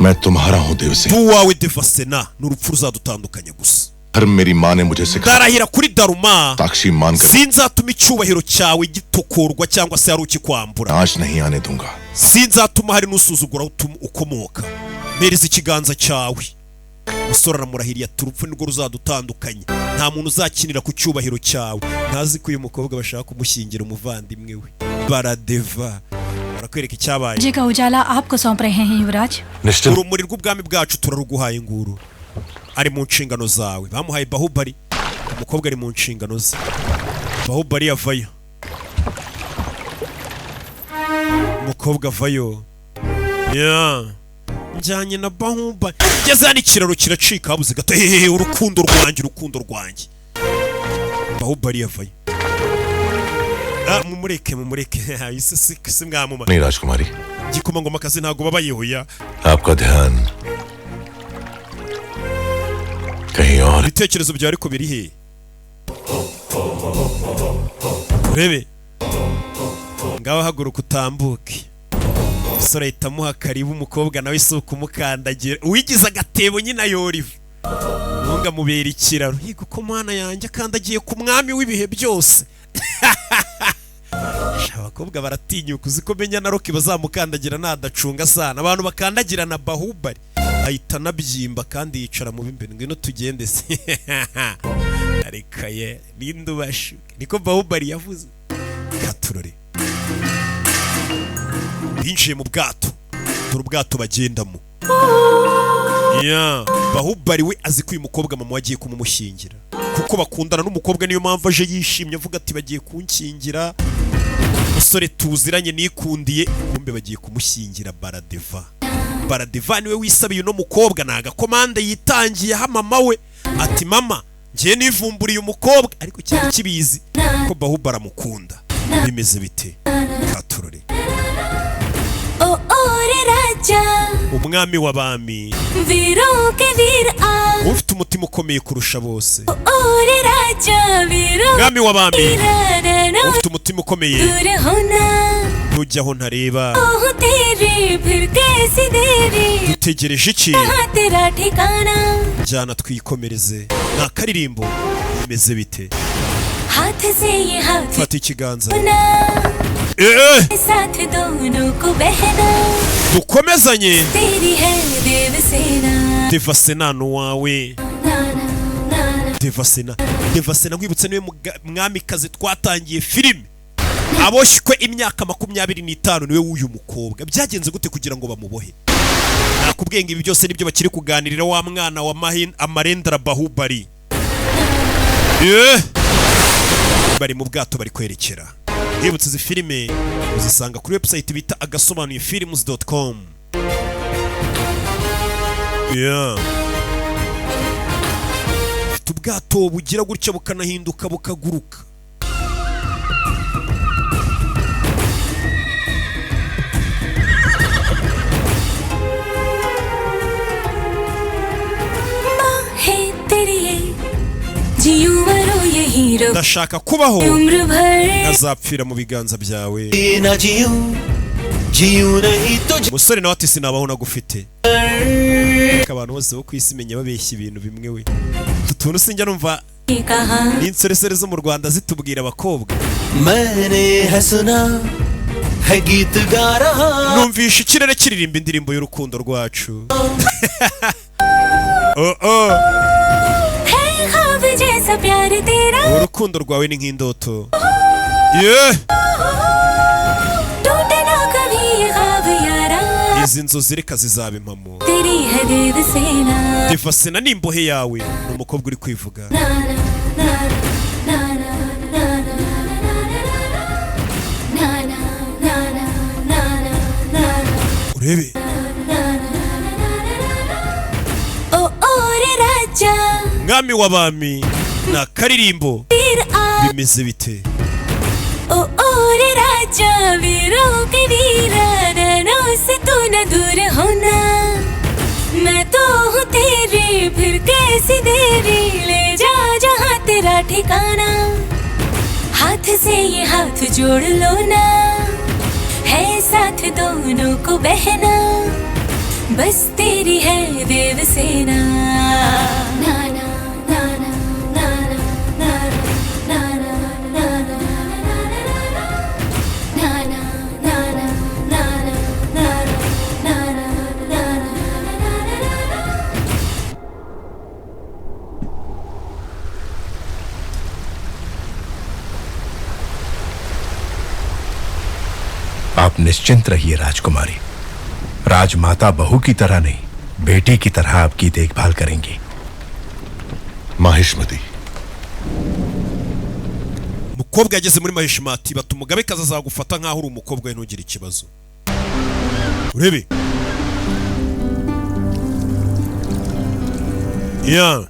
मैं तुम्हारा हूँ Devasena. uwawe Devasena n'urupfu ruzadutandukanya gusa. हर मेरी माँ ने मुझे सिखाया ndarahira kuri Daruma साक्षी मानकर sinzatuma icyubahiro cyawe gitokorwa cyangwa se hari ukikwambura. नाश नहीं आने दूंगा. sinzatuma hari n'usuzugura ukomoka. mpereza ikiganza cyawe. umusore aramurahiriye ati urupfu nirwo ruzadutandukanya. nta muntu uzakinira ku cyubahiro cyawe. ntazi ko uyu mukobwa bashaka kumushyingira umuvandimwe we Baradeva. barakwereka icyabaye. जी का उजाला आपको सौंप रहे हैं युवराज. urumuri rw'ubwami bwacu turaruguhaye nguru. ari mu nshingano zawe. bamuhaye Baahubali, umukobwa ari mu nshingano ze. Baahubali yavayo, umukobwa avayo. njyanye na Baahubali. ngeze hano ikiraro kiracika habuze gato. urukundo rwanjye. Baahubali yavayo. mumureke si mwamuma. नहीं राजकुमारी. gikomangoma kazi ntago babayehoya. आपका ध्यान कहीं और. ibitekerezo byawe ariko biri he? urebe ngaho haguruka utambuke. umusore ahita amuha karibu. umukobwa nawe si ukumukandagira. uwigize agatebo nyine ayoriva. ntunga mubera ikiraro. higa uko mwana yanjye akandagiye ku mwami w'ibihe byose. abakobwa baratinyuka. uzi ko menya na Roki bazamukandagira nadacunga sana. abantu bakandagira na Baahubali ahita nabyimba kandi yicara mu bimbere. ngwino tugende se. ariko ye ninde ubashuke. niko Baahubali yavuze. katurore binjiye mu bwato. dore ubwato bagendamo. Baahubali we azi ko uyu mukobwa mama wagiye kumumushyingira kuko bakundana n'umukobwa. niyo mpamvu aje yishimye avuga ati bagiye kunshyingira. umusore tuziranye nikundiye kumbe bagiye kumushyingira Baradeva niwe wisabiye uno mukobwa. naga komande yitangiye ha mama we ati mama ngiye nivumburiye umukobwa ariko cyari kibizi ko Baahubali amukunda. bimeze bite? katurore umwami w'abami ufite umutima ukomeye kurusha bose. umwami w'abami ufite umutima ukomeye. ntujya aho ntareba. dutegereje iki? njyana twikomereze. ni akaririmbo. bimeze bite? fata ikiganza. dukomezanye. Devasena n'uwawe. Devasena nkwibutse niwe mwamikazi twatangiye filime aboshywe imyaka 25 niwe w'uyu mukobwa. byagenze gute kugira ngo bamubohe? nakubwiye ngo ibi byose nibyo bakiri kuganirira wa mwana wa amarendera Baahubali. bari mu bwato bari kwerekera. Hibutse izi filime uzisanga kuri website bita Agasobanuye films.com. ubwato bugira gutya bukanahinduka bukaguruka. Ndashaka kubaho nkazapfira mu biganza byawe. Umusore nawe ati sinabaho nagufite. Abantu bose bo kwisimenya babeshya ibintu bimwe we. Tutuntu sinjya numva n'insoresore zo mu Rwanda zitubwira abakobwa. Numvisha ikirere kiririmba indirimbo y'urukundo rwacu. Urukundo rwawe ni nk'indoto. Izi nzozi reka zizaba impamo. Devasena n'imbohe yawe ni umukobwa uri kwivuga. Urebe mwami w'abami na karirimbo bimeze bite? से तू न दूर होना मैं तो हूँ तेरी फिर कैसी देरी ले जा जहाँ तेरा ठिकाना हाथ से ये हाथ जोड़ लो ना है साथ दोनों को बहना बस तेरी है देवसेना नाना नाना नाना नाना नाना आप निश्चिंत रहिए राजकुमारी। राजमाता बहू की तरह नहीं बेटी की तरह आपकी देखभाल करेंगी। Mahishmati umukobwa yageze muri Mahishmati bati umugabekazi azagufata nkaho uri umukobwa we ntugire ikibazo. Urebe ya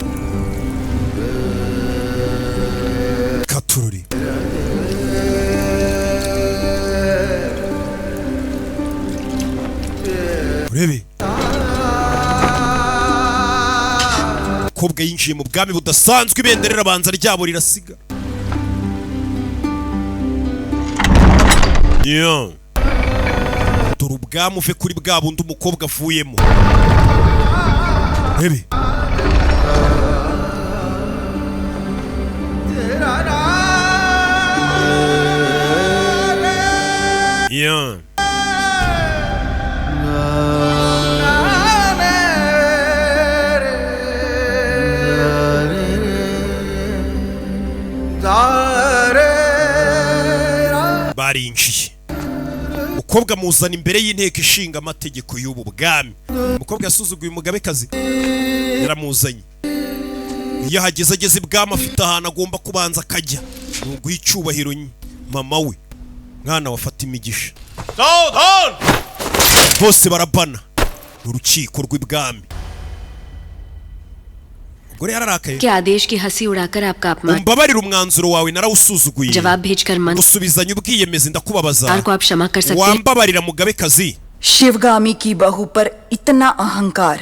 Katururi urebe umukobwa yinjiye mu bwami budasanzwe ibendera rabanza ryabo rirasiga. Yeah. Dore ubwami uve kuri bwa bundi umukobwa avuyemo. Baby. Yeah. Barinjiye. Umukobwa muzana imbere y'inteko ishinga amategeko y'ubu bwami. Umukobwa yasuzuguye umugabekazi yaramuzanye. Iyo hageze ageze ibwami afite ahantu agomba kubanza akajya nuguha icyubahiro mama we mwana wafata imigisha. Bose barabana urukiko rw'ibwami. क्या आदेश की हंसी उड़ाकर आपका अपमान umbabarira umwanzuro wawe narawusuzuguye जवाब भेजकर मन usubizanye ubwiyemezi ndakubabaza को आप क्षमा कर सकते wambabarira mugabekazi. शिवगामी की बहू पर इतना अहंकार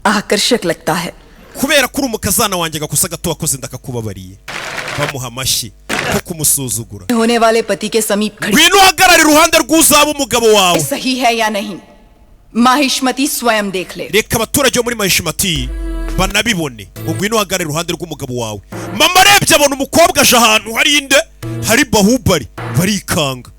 आकर्षक लगता है. kubera kuri umukazana wanjye gakosa gato wakoze ndakakubabariye bamuha amashyi ko kumusuzugura. होने वाले पति के समीप खड़ी ngwino uhagarare iruhande rw'uzaba umugabo wawe. सही है या नहीं माहिष्मती स्वयं देख ले. reka abaturage bo muri Mahishmati banabibone ngwino uhagarare iruhande rw'umugabo wawe. Mama arebye abona umukobwa aje ahantu hari inde hari Baahubal barikanga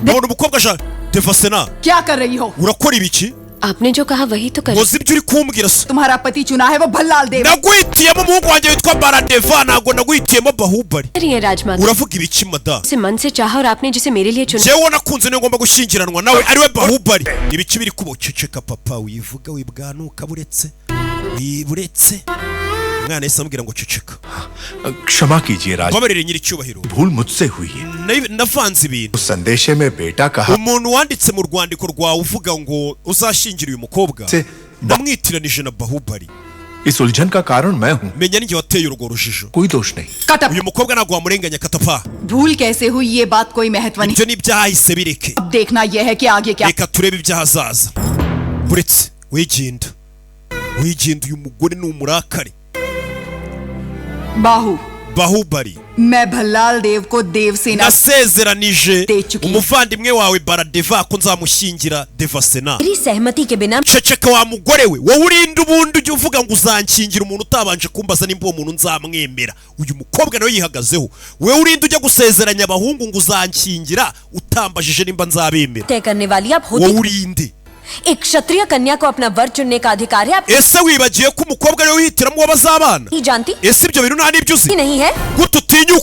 abona umukobwa aje. Devasena क्या कर रही हो? urakora ibiki? आपने जो कहा वही तो कर. Muzi ibyo uri kumbwira se? तुम्हारा पति चुना है वो भल्लाल देव. Naguhitiyemo umuhungu wanjye witwa Baradeva ntabwo naguhitiyemo Baahubal. राजमाता uravuga ibiki mada? से मन से चाहा और आपने जिसे मेरे लिए चुना. jewe nakunze niyo ngomba gushyingiranwa nawe ariwe Baahubal. Ibiki biri kuboceceka papa wivuga wibwanuka buretse wiburetse mwana yese ambwira ngo ceceka. क्षमा कीजिए राज babarire nyiri cyubahiro भूल मुझसे हुई है. navanze ibintu. संदेशे में बेटा कहा umuntu wanditse mu rwandiko rwawe uvuga ngo uzashingira uyu mukobwa namwitiranije na Baahubal. इस उलझन का कारण मैं हूँ। menya ninjye wateye urwo rujijo कोई दोष नहीं। कटप uyu mukobwa ntabwo wamurenganya katapa भूल कैसे हुई ये बात कोई महत्व नहीं। ibyo ni ibyahise bireke अब देखना यह है कि आगे क्या। reka turebe ibyahazaza buretse wiginda uyu mugore ni umurakari बाहु Bahubali मैं भल्लाल देव को Devasena nasezeranije umuvandimwe wawe Baradeva ko nzamushyingira Devasena मेरी सहमति के बिना ceceka wa mugore we wowe urinda ubundi ujya uvuga ngo uzanshyingira umuntu utabanje kumbaza nimba uwo muntu nzamwemera uyu mukobwa nawe yihagazeho wowe urinda ujya gusezeranya abahungu ngo uzanshyingira utambajije nimba nzabemera तय करने वाली आप wowe urinde एक क्षत्रिय कन्या को अपना वर चुनने का अधिकार है। आप ese wibagiye ko umukobwa ariwe wihitiramo uwo bazabana नहीं जानती? ese ibyo bintu nta n'ibyo uzi नहीं है gute utinyuka